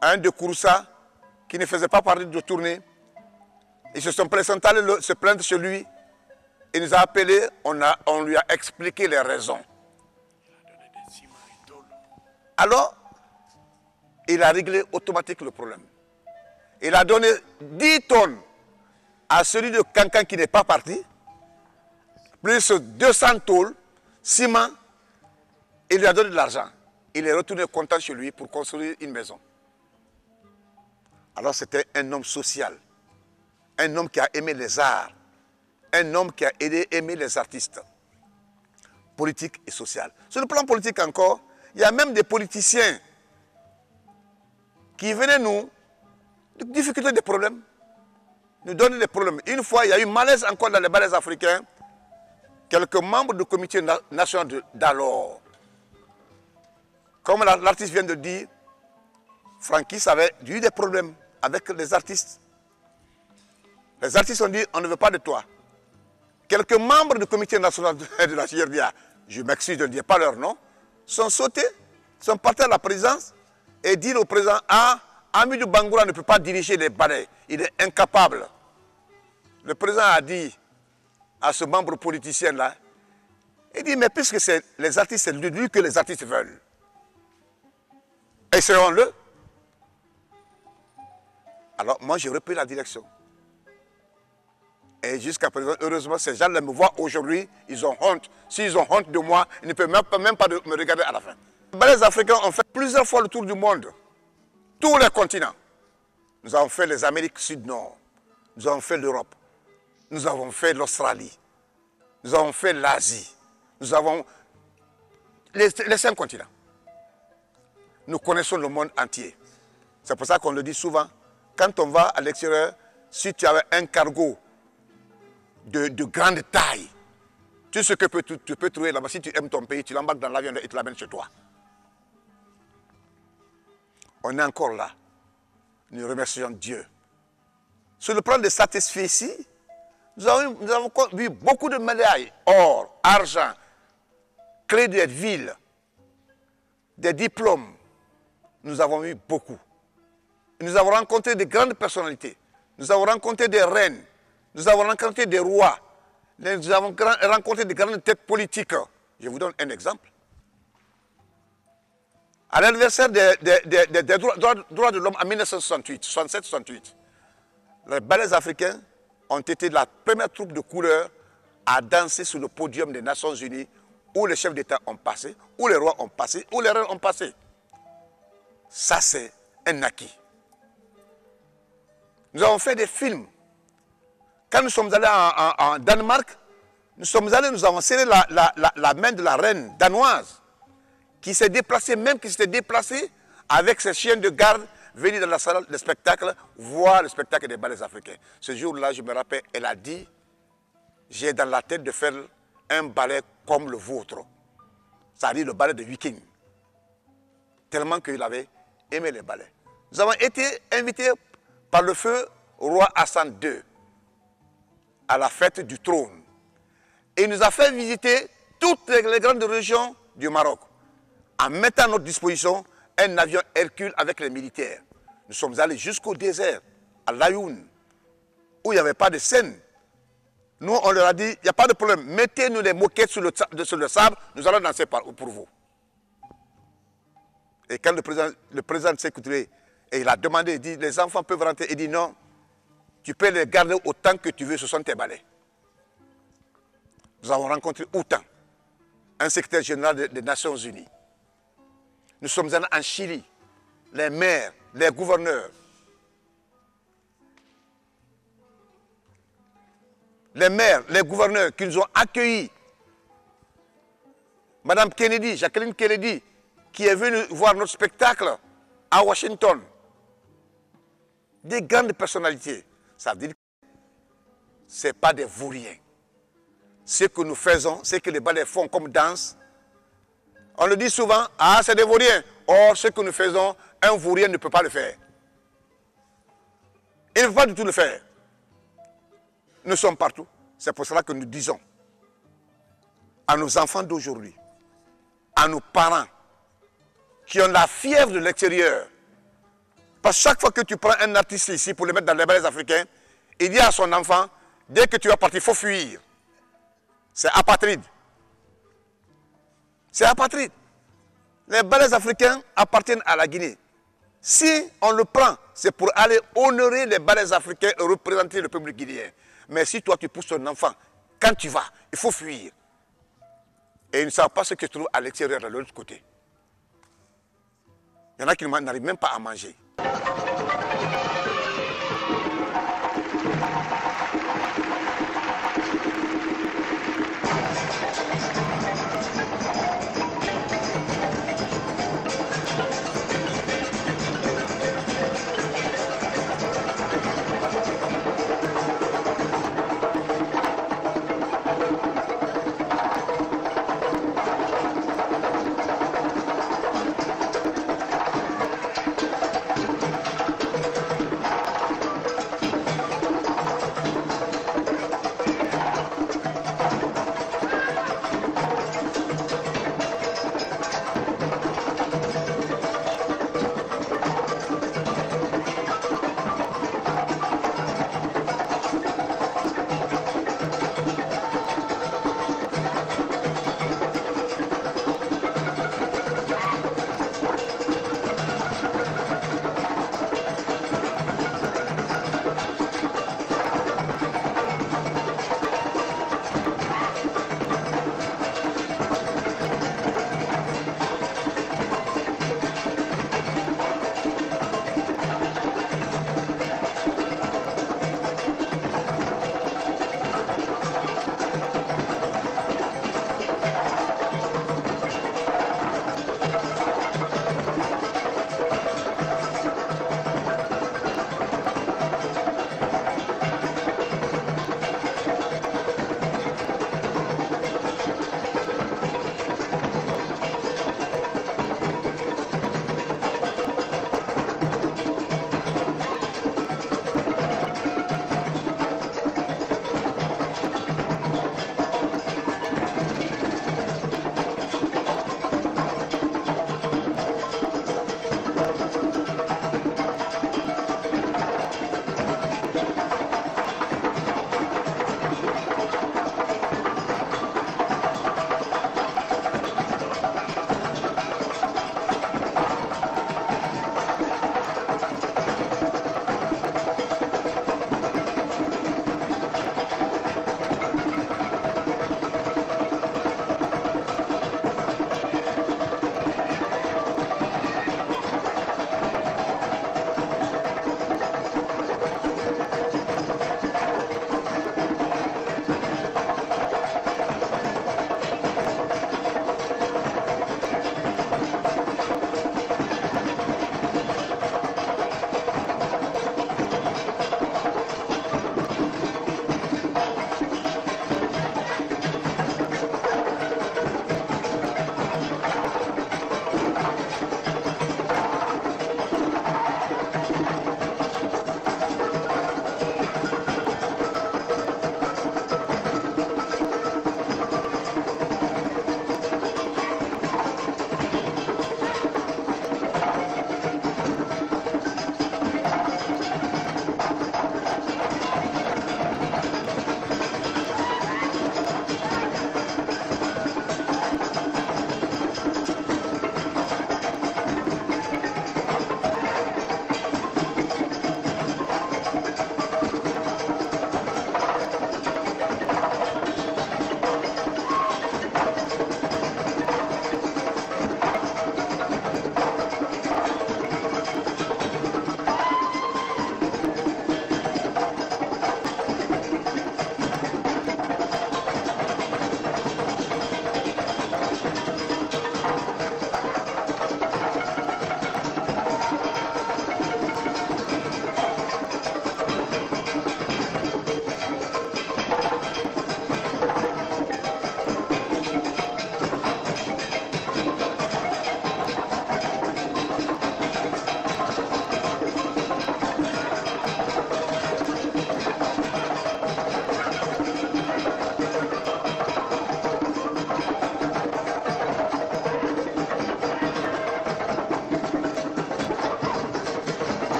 Speaker 1: un de Kouroussa, qui ne faisait pas partie de tournée. Ils se sont présentés se plaindre chez lui. Il nous a appelés, on lui a expliqué les raisons. Alors, il a réglé automatiquement le problème. Il a donné 10 tonnes à celui de Cancan qui n'est pas parti, plus 200 tôles, ciment, il lui a donné de l'argent. Il est retourné content chez lui pour construire une maison. Alors c'était un homme social, un homme qui a aimé les arts, un homme qui a aimé les artistes, politique et social. Sur le plan politique encore, il y a même des politiciens qui venaient nous, des difficultés, des problèmes, nous donner des problèmes. Une fois, il y a eu malaise encore dans les ballets africains. Quelques membres du comité national d'alors, comme l'artiste vient de dire, Franquis avait eu des problèmes avec les artistes. Les artistes ont dit, on ne veut pas de toi. Quelques membres du comité national de la CRDA, je m'excuse de ne dire pas leur nom, sont sautés, sont partis à la présidence et disent au président, ah, Amidou Bangoura ne peut pas diriger les ballets, il est incapable. Le président a dit à ce membre politicien-là, il dit, mais puisque c'est les artistes, c'est lui que les artistes veulent. Essayons-le. Alors moi, j'ai repris la direction. Et jusqu'à présent, heureusement, ces gens-là me voient aujourd'hui, ils ont honte. S'ils ont honte de moi, ils ne peuvent même pas me regarder à la fin. Les ballets africains ont fait plusieurs fois le tour du monde. Tous les continents. Nous avons fait les Amériques Sud-Nord. Nous avons fait l'Europe. Nous avons fait l'Australie. Nous avons fait l'Asie. Nous avons les 5 continents. Nous connaissons le monde entier. C'est pour ça qu'on le dit souvent. Quand on va à l'extérieur, si tu avais un cargo de grande taille, tout ce que tu peux trouver là-bas, si tu aimes ton pays, tu l'embarques dans l'avion et tu l'amènes chez toi. On est encore là. Nous remercions Dieu. Sur le plan de satisfaction, nous avons vu beaucoup de médailles, or, argent, clés de ville, des diplômes. Nous avons eu beaucoup. Nous avons rencontré de grandes personnalités. Nous avons rencontré des reines. Nous avons rencontré des rois. Nous avons rencontré de grandes têtes politiques. Je vous donne un exemple. À l'anniversaire des droits de l'homme en 1967-68, les ballets africains ont été la première troupe de couleur à danser sur le podium des Nations Unies où les chefs d'État ont passé, où les rois ont passé, où les reines ont passé. Ça, c'est un acquis. Nous avons fait des films. Quand nous sommes allés en Danemark, nous avons serré la main de la reine danoise qui s'est déplacée, avec ses chiens de garde, venir dans la salle de spectacle, voir le spectacle des ballets africains. Ce jour-là, je me rappelle, elle a dit, j'ai dans la tête de faire un ballet comme le vôtre. C'est-à-dire le ballet de Viking. Tellement qu'il avait aimé les ballets. Nous avons été invités par le feu roi Hassan II à la fête du trône. Et il nous a fait visiter toutes les grandes régions du Maroc en mettant à notre disposition un avion Hercule avec les militaires. Nous sommes allés jusqu'au désert, à Layoun, où il n'y avait pas de Seine. Nous, on leur a dit, il n'y a pas de problème, mettez-nous les moquettes sur le sable, nous allons danser pour vous. Et quand le président s'est écouté, et il a demandé, il dit, les enfants peuvent rentrer. Il dit non, tu peux les garder autant que tu veux, ce sont tes ballets. Nous avons rencontré Outan, un secrétaire général des Nations Unies. Nous sommes allés en Chili, les maires, les gouverneurs. Les maires, les gouverneurs qui nous ont accueillis. Madame Kennedy, Jacqueline Kennedy, qui est venue voir notre spectacle à Washington. Des grandes personnalités. Ça veut dire que ce n'est pas des vauriens. Ce que nous faisons, ce que les ballets font comme danse, on le dit souvent, ah c'est des vauriens. Or, ce que nous faisons, un vaurien ne peut pas le faire. Il ne peut pas du tout le faire. Nous sommes partout. C'est pour cela que nous disons à nos enfants d'aujourd'hui, à nos parents qui ont la fièvre de l'extérieur. Parce que chaque fois que tu prends un artiste ici pour le mettre dans les ballets africains, il dit à son enfant, dès que tu vas partir, il faut fuir. C'est apatride. C'est apatride. Les ballets africains appartiennent à la Guinée. Si on le prend, c'est pour aller honorer les ballets africains et représenter le peuple guinéen. Mais si toi tu pousses ton enfant, quand tu vas, il faut fuir. Et ils ne savent pas ce qui se trouve à l'extérieur, de l'autre côté. Il y en a qui n'arrivent même pas à manger.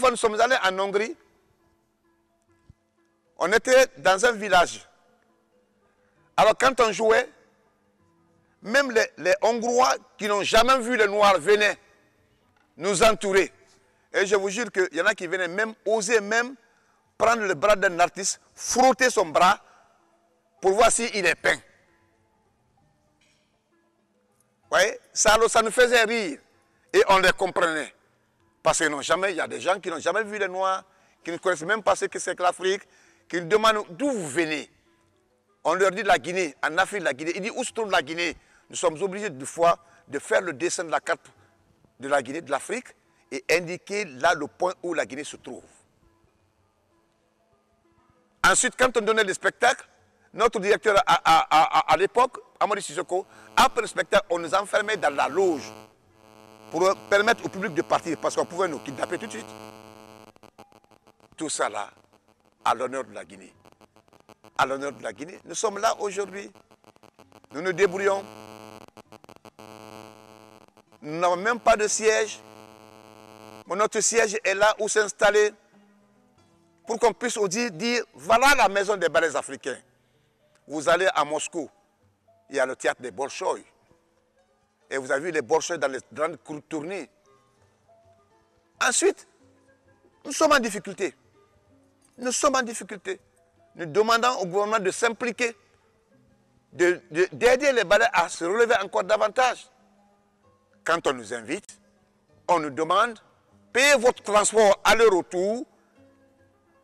Speaker 1: fois, nous sommes allés en Hongrie. On était dans un village. Alors, quand on jouait, même les Hongrois qui n'ont jamais vu les Noirs venaient nous entourer. Et je vous jure qu'il y en a qui venaient même oser même prendre le bras d'un artiste, frotter son bras pour voir s'il est peint. Vous voyez, ça nous faisait rire. Et on les comprenait. Parce qu'il y a des gens qui n'ont jamais vu les Noirs, qui ne connaissent même pas ce que c'est que l'Afrique, qui nous demandent d'où vous venez. On leur dit la Guinée, en Afrique, la Guinée. Ils disent où se trouve la Guinée. Nous sommes obligés de fois de faire le dessin de la carte de la Guinée, de l'Afrique, et indiquer là le point où la Guinée se trouve. Ensuite, quand on donnait le spectacle, notre directeur à l'époque, Amadi Sissoko, après le spectacle, on nous enfermait dans la loge pour permettre au public de partir, parce qu'on pouvait nous kidnapper tout de suite. Tout ça là, à l'honneur de la Guinée. À l'honneur de la Guinée. Nous sommes là aujourd'hui. Nous nous débrouillons. Nous n'avons même pas de siège. Mais notre siège est là où s'installer pour qu'on puisse aussi dire, voilà la maison des ballets africains. Vous allez à Moscou, il y a le théâtre des Bolchoï. Et vous avez vu les Bolchoï dans les grandes tournées. Ensuite, nous sommes en difficulté. Nous sommes en difficulté. Nous demandons au gouvernement de s'impliquer, d'aider les ballets à se relever encore davantage. Quand on nous invite, on nous demande, payez votre transport aller-retour,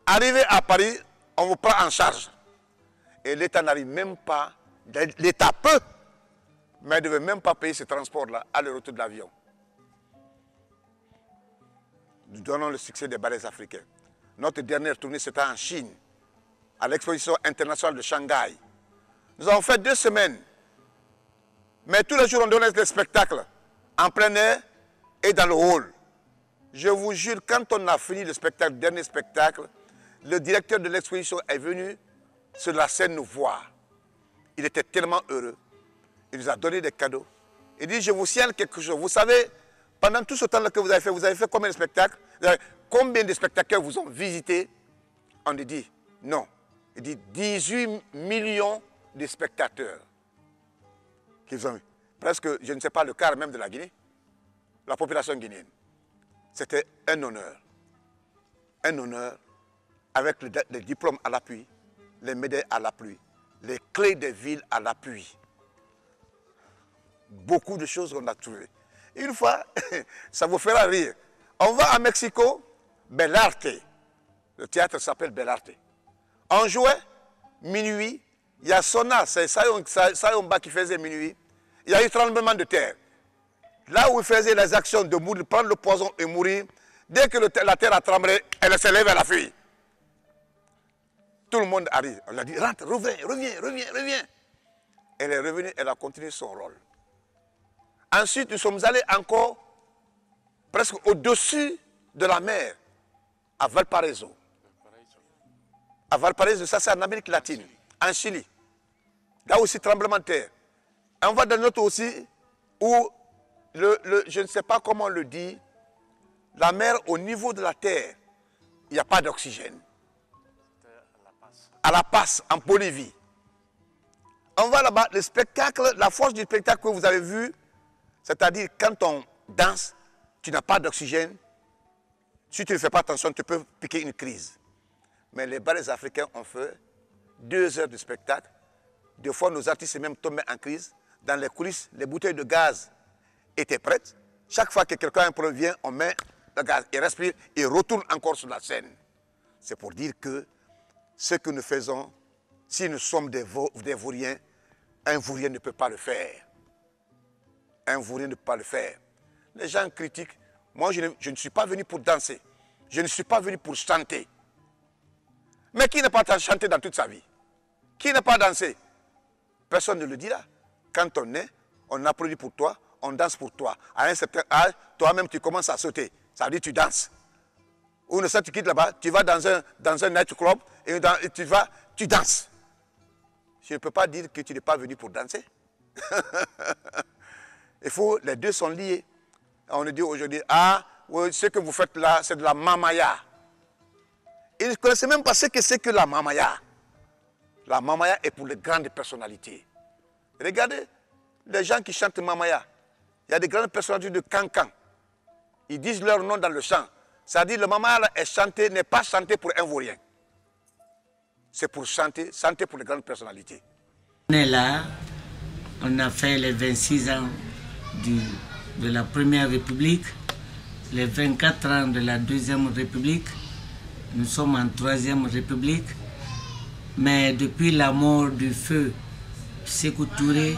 Speaker 1: arrivez à Paris, on vous prend en charge. Et l'État n'arrive même pas, l'État peut, mais il ne veut même pas payer ce transport-là, aller-retour de l'avion. Nous donnons le succès des ballets africains. Notre dernière tournée, c'était en Chine, à l'exposition internationale de Shanghai. Nous avons fait 2 semaines, mais tous les jours, on donnait des spectacles en plein air et dans le hall. Je vous jure, quand on a fini le spectacle, le dernier spectacle, le directeur de l'exposition est venu sur la scène nous voir. Il était tellement heureux. Il nous a donné des cadeaux. Il dit, je vous signale quelque chose. Vous savez, pendant tout ce temps-là que vous avez fait combien de spectacles? Combien de spectacles vous ont visité? On lui dit, non. Il dit, 18 millions de spectateurs qu'ils ont eu. Presque, je ne sais pas, le quart même de la Guinée. La population guinéenne. C'était un honneur. Un honneur avec les diplômes à l'appui, les médailles à l'appui, les clés des villes à l'appui. Beaucoup de choses qu'on a trouvées. Une fois, ça vous fera rire. On va à Mexico, Belarte. Le théâtre s'appelle Belarte. On jouait, minuit, il y a Sona, c'est Sayomba qui faisait minuit. Il y a eu tremblement de terre. Là où il faisait les actions de mourir, prendre le poison et mourir, dès que la terre a tremblé, elle se lève et la fuit. Tout le monde arrive. On lui a dit, rentre, reviens. Elle est revenue, elle a continué son rôle. Ensuite, nous sommes allés encore presque au-dessus de la mer, à Valparaiso. À Valparaiso, ça c'est en Amérique latine, en Chili. Là aussi, tremblement de terre. On va dans notre aussi, où, je ne sais pas comment on le dit, la mer au niveau de la terre, il n'y a pas d'oxygène. À La Paz, en Bolivie. On va là-bas, le spectacle, la force du spectacle que vous avez vu, c'est-à-dire quand on danse, tu n'as pas d'oxygène. Si tu ne fais pas attention, tu peux piquer une crise. Mais les ballets africains ont fait 2 heures de spectacle. Des fois, nos artistes même tombaient en crise. Dans les coulisses, les bouteilles de gaz étaient prêtes. Chaque fois que quelqu'un vient, on met le gaz, il respire, il retourne encore sur la scène. C'est pour dire que ce que nous faisons, si nous sommes des vauriens, un vaurien ne peut pas le faire. Un vaurien ne peut pas le faire. Les gens critiquent. Moi, je ne suis pas venu pour danser. Je ne suis pas venu pour chanter. Mais qui n'a pas chanté dans toute sa vie? Qui n'a pas dansé? Personne ne le dit là. Quand on est, on applaudit pour toi, on danse pour toi. À un certain âge, toi-même, tu commences à sauter. Ça veut dire que tu danses. Ou une fois tu quittes là-bas, tu vas dans un nightclub et tu danses. Je ne peux pas dire que tu n'es pas venu pour danser. Les deux sont liés. On nous dit aujourd'hui, ce que vous faites là, c'est de la mamaya. Ils ne connaissaient même pas ce que c'est que la mamaya. La mamaya est pour les grandes personnalités. Regardez les gens qui chantent mamaya. Il y a des grandes personnalités de Cancan. Ils disent leur nom dans le chant. C'est-à-dire le mamaya n'est pas chanté pour un vaurien. C'est pour chanter pour les grandes personnalités.
Speaker 2: On est là, on a fait les 26 ans de la Première République, les 24 ans de la Deuxième République. Nous sommes en Troisième République. Mais depuis la mort du feu Sékou Touré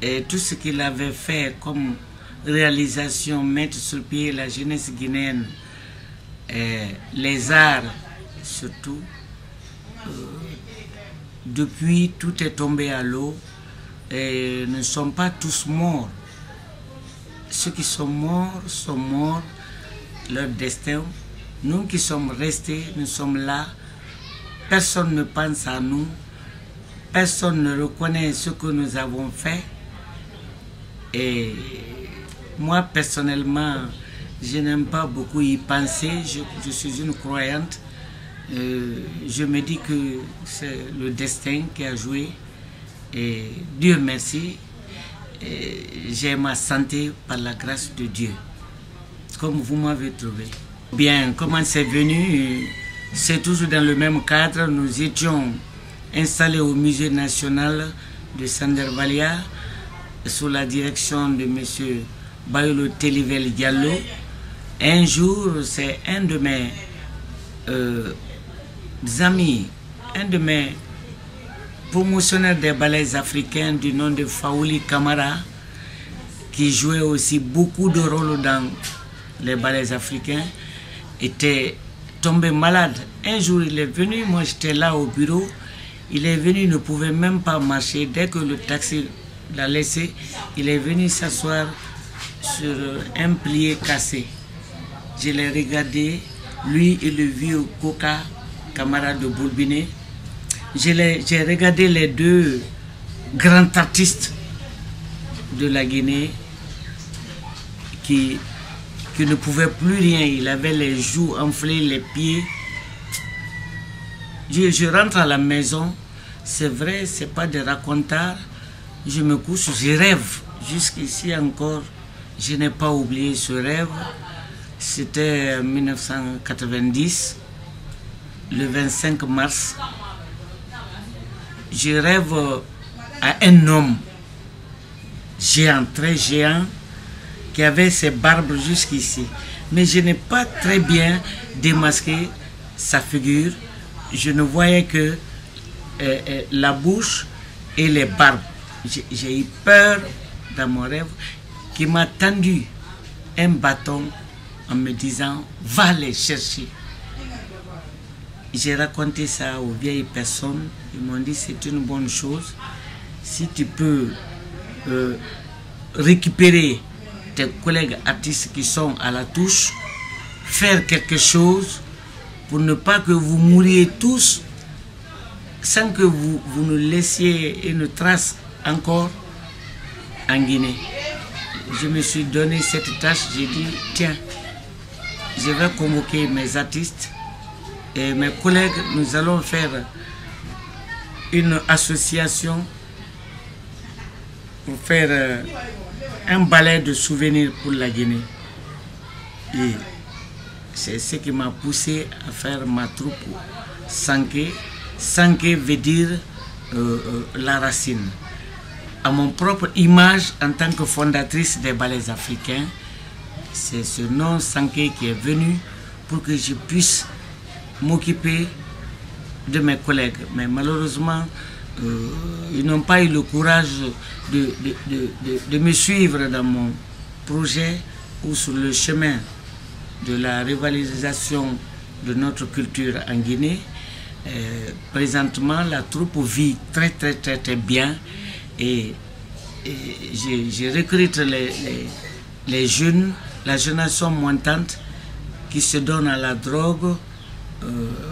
Speaker 2: et tout ce qu'il avait fait comme réalisation, mettre sur pied la jeunesse guinéenne, et les arts surtout, depuis tout est tombé à l'eau et nous ne sommes pas tous morts. Ceux qui sont morts, leur destin. Nous qui sommes restés, nous sommes là. Personne ne pense à nous. Personne ne reconnaît ce que nous avons fait. Et moi, personnellement, je n'aime pas beaucoup y penser. Je suis une croyante. Je me dis que c'est le destin qui a joué. Et Dieu merci. J'ai ma santé par la grâce de Dieu. Comme vous m'avez trouvé. Bien, comment c'est venu? C'est toujours dans le même cadre. Nous étions installés au musée national de Sandervalia sous la direction de M. Bayolo Telivel Diallo. Un jour, c'est un de mes amis, un de mes promotionnaires des ballets africains du nom de Faouli Kamara, qui jouait aussi beaucoup de rôles dans les ballets africains, était tombé malade. Un jour, il est venu, moi j'étais là au bureau, il est venu, il ne pouvait même pas marcher. Dès que le taxi l'a laissé, il est venu s'asseoir sur un plié cassé. Je l'ai regardé, lui et le vieux Coca, camarade de Bourbinet. J'ai regardé les deux grands artistes de la Guinée qui ne pouvaient plus rien. Il avait les joues enflées, les pieds. Je rentre à la maison, c'est vrai, c'est pas des racontards. Je me couche, je rêve. Jusqu'ici encore, je n'ai pas oublié ce rêve. C'était en 1990, le 25 mars. Je rêve à un homme géant, très géant, qui avait ses barbes jusqu'ici. Mais je n'ai pas très bien démasqué sa figure. Je ne voyais que la bouche et les barbes. J'ai eu peur dans mon rêve, qui m'a tendu un bâton en me disant « va les chercher ». J'ai raconté ça aux vieilles personnes. Ils m'ont dit c'est une bonne chose. Si tu peux récupérer tes collègues artistes qui sont à la touche, faire quelque chose pour ne pas que vous mouriez tous sans que vous nous laissiez une trace encore en Guinée. Je me suis donné cette tâche, j'ai dit tiens, je vais convoquer mes artistes et mes collègues, nous allons faire une association pour faire un ballet de souvenirs pour la Guinée. Et c'est ce qui m'a poussé à faire ma troupe Sanké. Sanké veut dire la racine. À mon propre image en tant que fondatrice des ballets africains, c'est ce nom Sanké qui est venu pour que je puisse m'occuper de mes collègues. Mais malheureusement, ils n'ont pas eu le courage de me suivre dans mon projet ou sur le chemin de la revalorisation de notre culture en Guinée. Présentement, la troupe vit très bien et je recrute les jeunes, la génération montante qui se donne à la drogue,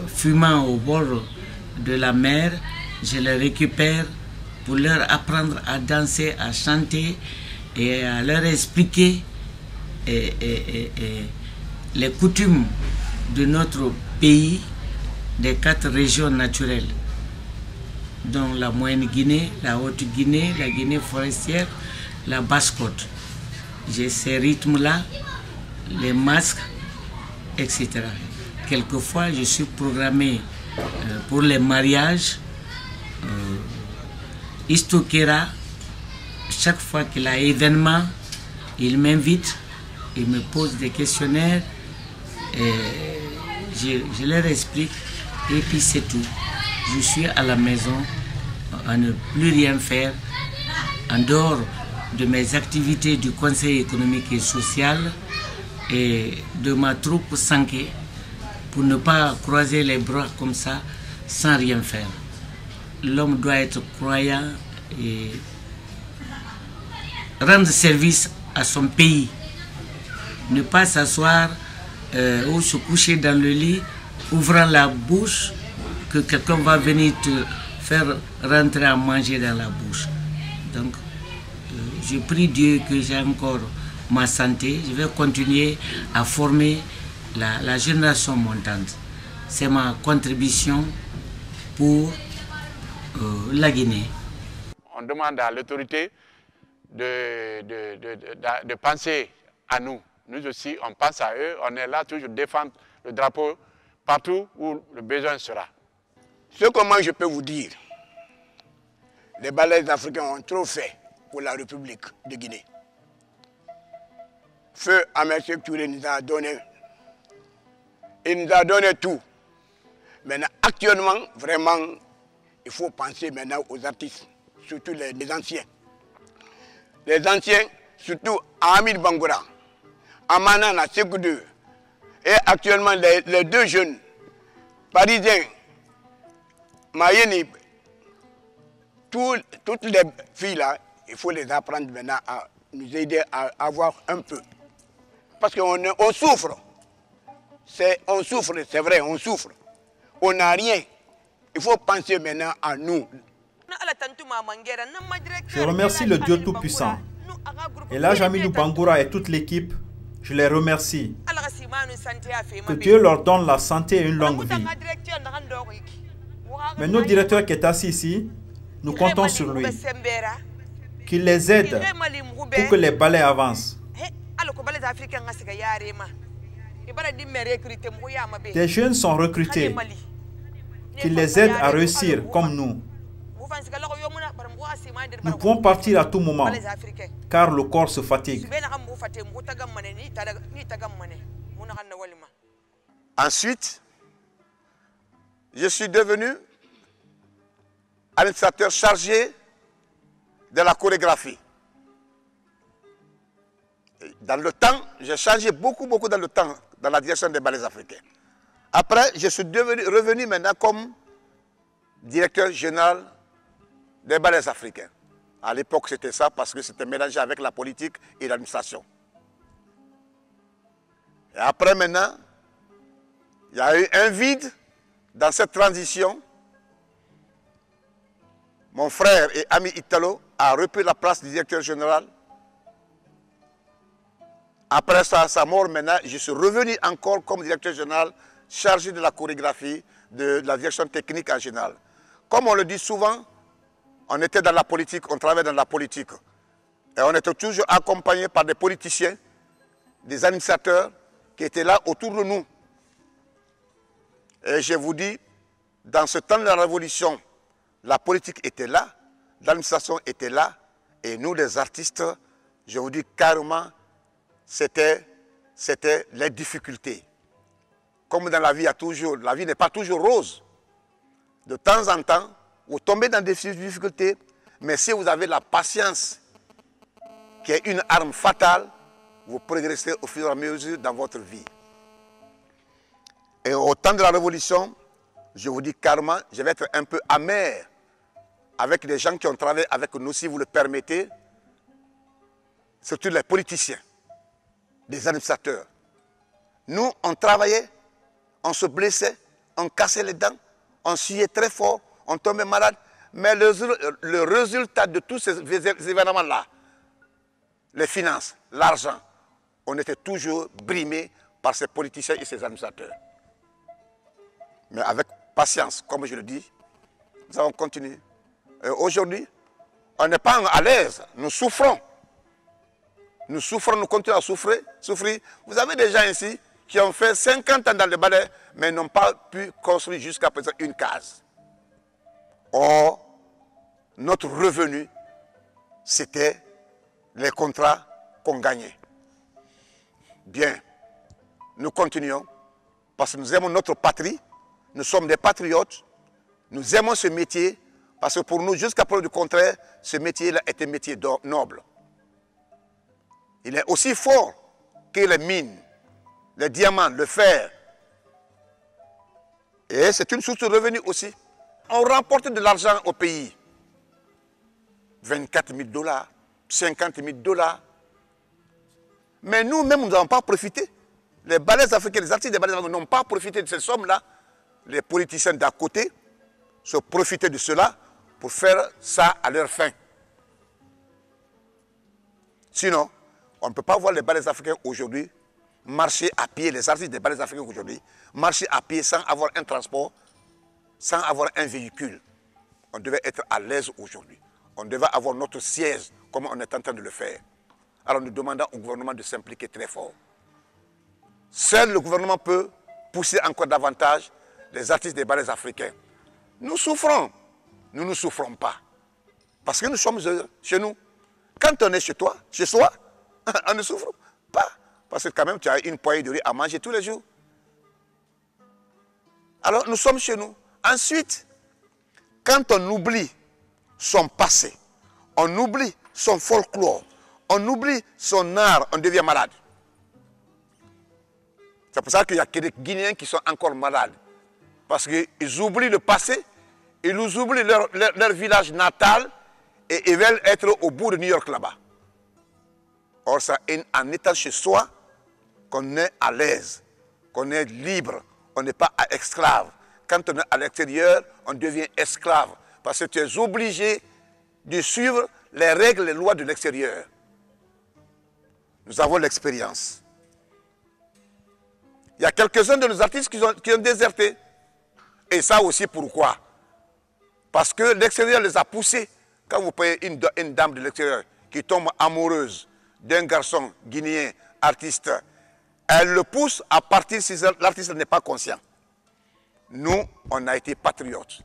Speaker 2: fumant au bord de la mer. Je les récupère pour leur apprendre à danser, à chanter et à leur expliquer les coutumes de notre pays, des 4 régions naturelles, dont la Moyenne Guinée, la Haute Guinée, la Guinée forestière, la Basse-Côte. J'ai ces rythmes-là, les masques, etc. Quelquefois, je suis programmé pour les mariages. Istokera, chaque fois qu'il y a événement, il m'invite, il me pose des questionnaires, et je leur explique, et puis c'est tout. Je suis à la maison à ne plus rien faire en dehors de mes activités du Conseil économique et social et de ma troupe Sanké, pour ne pas croiser les bras comme ça sans rien faire. L'homme doit être croyant et rendre service à son pays. Ne pas s'asseoir ou se coucher dans le lit, ouvrant la bouche, que quelqu'un va venir te faire rentrer à manger dans la bouche. Donc, je prie Dieu que j'ai encore ma santé. Je vais continuer à former la génération montante. C'est ma contribution pour la Guinée.
Speaker 4: On demande à l'autorité de penser à nous. Nous aussi, on pense à eux. On est là toujours défendre le drapeau partout où le besoin sera.
Speaker 1: Ce que moi je peux vous dire, les balais africains ont trop fait pour la République de Guinée. Feu Amertume Touré nous a donné. Il nous a donné tout. Maintenant, actuellement, vraiment, il faut penser maintenant aux artistes, surtout les anciens. Les anciens, surtout Hamid Bangoura, Amanana Sekoudou, et actuellement les 2 jeunes parisiens, Mayeni, toutes les filles là, il faut les apprendre maintenant à nous aider à avoir un peu. Parce qu'on souffre. On souffre, c'est vrai, on souffre. On n'a rien. Il faut penser maintenant à nous.
Speaker 3: Je remercie le Dieu Tout-Puissant. Et là, Jamilou Bangoura et toute l'équipe, je les remercie. Que Dieu leur donne la santé et une longue vie. Mais notre directeur qui est assis ici, nous comptons sur lui. Qu'il les aide pour que les balais avancent. Des jeunes sont recrutés. Qu'il les aide à réussir comme nous. Nous pouvons partir à tout moment, car le corps se fatigue.
Speaker 1: Ensuite, je suis devenu administrateur chargé de la chorégraphie. Dans le temps, j'ai changé beaucoup dans le temps dans la direction des ballets africains. Après, je suis revenu maintenant comme directeur général des ballets africains. À l'époque, c'était ça parce que c'était mélangé avec la politique et l'administration. Et après, maintenant, il y a eu un vide dans cette transition. Mon frère et ami Italo a repris la place du directeur général. Après sa mort, maintenant, je suis revenu encore comme directeur général chargé de la chorégraphie, de la direction technique en général. Comme on le dit souvent, on était dans la politique, on travaillait dans la politique. Et on était toujours accompagné par des politiciens, des administrateurs qui étaient là autour de nous. Et je vous dis, dans ce temps de la Révolution, la politique était là, l'administration était là, et nous les artistes, je vous dis carrément, c'était les difficultés. Comme dans la vie, la vie n'est pas toujours rose. De temps en temps, vous tombez dans des difficultés, mais si vous avez la patience, qui est une arme fatale, vous progressez au fur et à mesure dans votre vie. Et au temps de la Révolution, je vous dis carrément, je vais être un peu amer avec les gens qui ont travaillé avec nous, si vous le permettez, surtout les politiciens, des administrateurs. Nous, on travaillait, on se blessait, on cassait les dents, on suait très fort, on tombait malade. Mais le résultat de tous ces événements-là, les finances, l'argent, on était toujours brimé par ces politiciens et ces administrateurs. Mais avec patience, comme je le dis, nous avons continué. Aujourd'hui, on n'est pas à l'aise, nous souffrons. Nous souffrons, nous continuons à souffrir. Vous avez des gens ici qui ont fait 50 ans dans le balai, mais n'ont pas pu construire jusqu'à présent une case. Or, notre revenu, c'était les contrats qu'on gagnait. Bien, nous continuons parce que nous aimons notre patrie, nous sommes des patriotes, nous aimons ce métier parce que pour nous, jusqu'à preuve du contraire, ce métier-là est un métier noble. Il est aussi fort que les mines, les diamants, le fer. Et c'est une source de revenus aussi. On remporte de l'argent au pays. 24 000 $, 50 000 $. Mais nous-mêmes, nous n'avons pas profité. Les balais africains, les artistes des balais africains n'ont pas profité de ces sommes-là. Les politiciens d'à côté se profitaient de cela pour faire ça à leur fin. Sinon, on ne peut pas voir les balais africains aujourd'hui marcher à pied, les artistes des balais africains aujourd'hui, marcher à pied sans avoir un transport, sans avoir un véhicule. On devait être à l'aise aujourd'hui. On devait avoir notre siège, comme on est en train de le faire. Alors nous demandons au gouvernement de s'impliquer très fort. Seul le gouvernement peut pousser encore davantage les artistes des balais africains. Nous souffrons. Nous ne souffrons pas. Parce que nous sommes chez nous. Quand on est chez toi, chez soi, on ne souffre pas. Parce que quand même, tu as une poignée de riz à manger tous les jours. Alors, nous sommes chez nous. Ensuite, quand on oublie son passé, on oublie son folklore, on oublie son art, on devient malade. C'est pour ça qu'il y a que des Guinéens qui sont encore malades. Parce qu'ils oublient le passé, ils oublient leur village natal et ils veulent être au bout de New York là-bas. Or, c'est en étant chez soi qu'on est à l'aise, qu'on est libre, on n'est pas esclave. Quand on est à l'extérieur, on devient esclave. Parce que tu es obligé de suivre les règles, les lois de l'extérieur. Nous avons l'expérience. Il y a quelques-uns de nos artistes qui ont déserté. Et ça aussi pourquoi? Parce que l'extérieur les a poussés. Quand vous payez une dame de l'extérieur qui tombe amoureuse d'un garçon guinéen, artiste, elle le pousse à partir si l'artiste n'est pas conscient. Nous, on a été patriotes.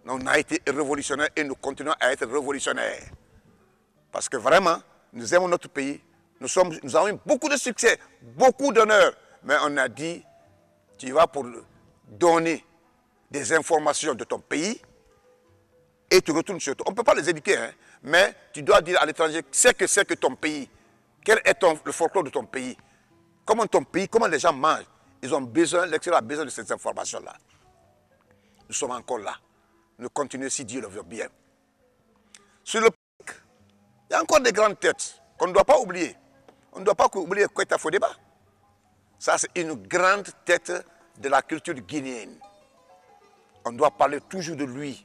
Speaker 1: On a été révolutionnaires et nous continuons à être révolutionnaires. Parce que vraiment, nous aimons notre pays. Nous avons eu beaucoup de succès, beaucoup d'honneur. Mais on a dit, tu vas pour donner des informations de ton pays et tu retournes chez toi. On ne peut pas les éduquer, hein, mais tu dois dire à l'étranger c'est que ton pays. Quel est le folklore de ton pays? Comment ton pays, comment les gens mangent? Ils ont besoin, l'extérieur a besoin de ces informations-là. Nous sommes encore là. Nous continuons si Dieu le veut bien. Sur le politique, il y a encore des grandes têtes qu'on ne doit pas oublier. On ne doit pas oublier Koita Fodeba. Ça, c'est une grande tête de la culture guinéenne. On doit parler toujours de lui.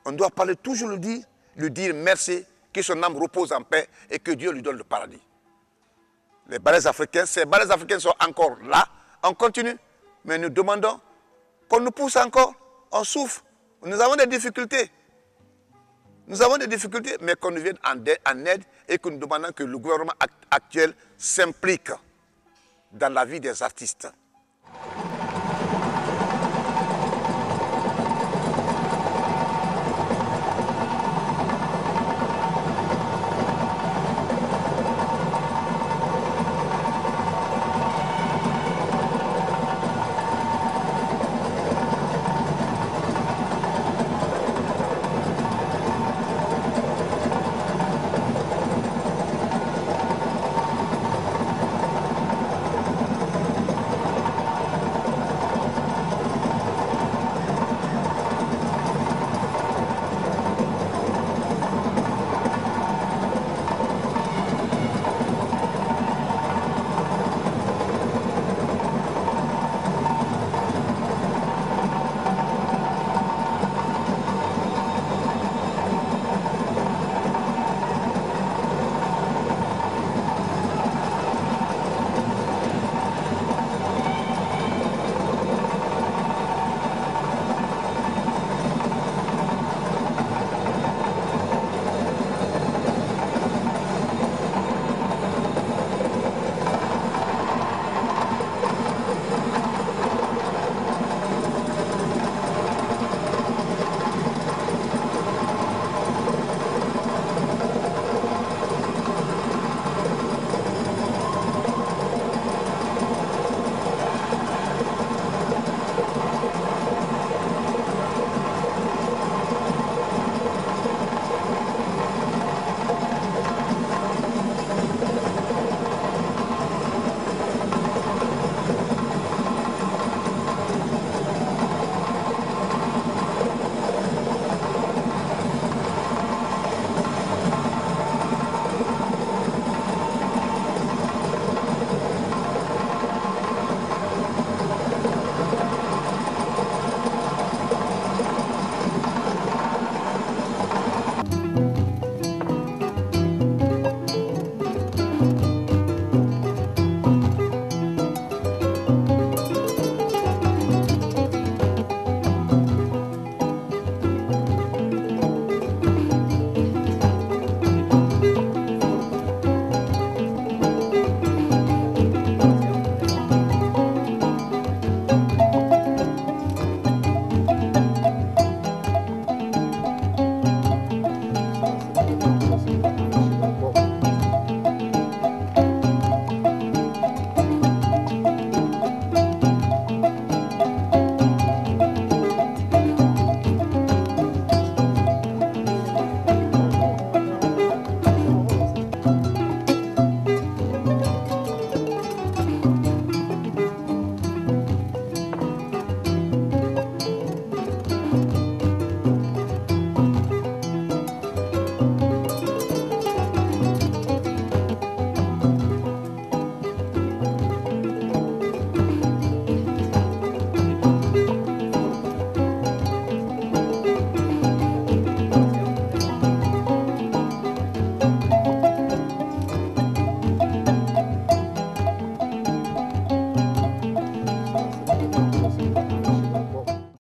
Speaker 1: On doit parler toujours de lui dire merci, que son âme repose en paix et que Dieu lui donne le paradis. Les balais africains, ces balais africains sont encore là, on continue. Mais nous demandons qu'on nous pousse encore, on souffre. Nous avons des difficultés. Nous avons des difficultés, mais qu'on nous vienne en aide et que nous demandons que le gouvernement actuel s'implique dans la vie des artistes.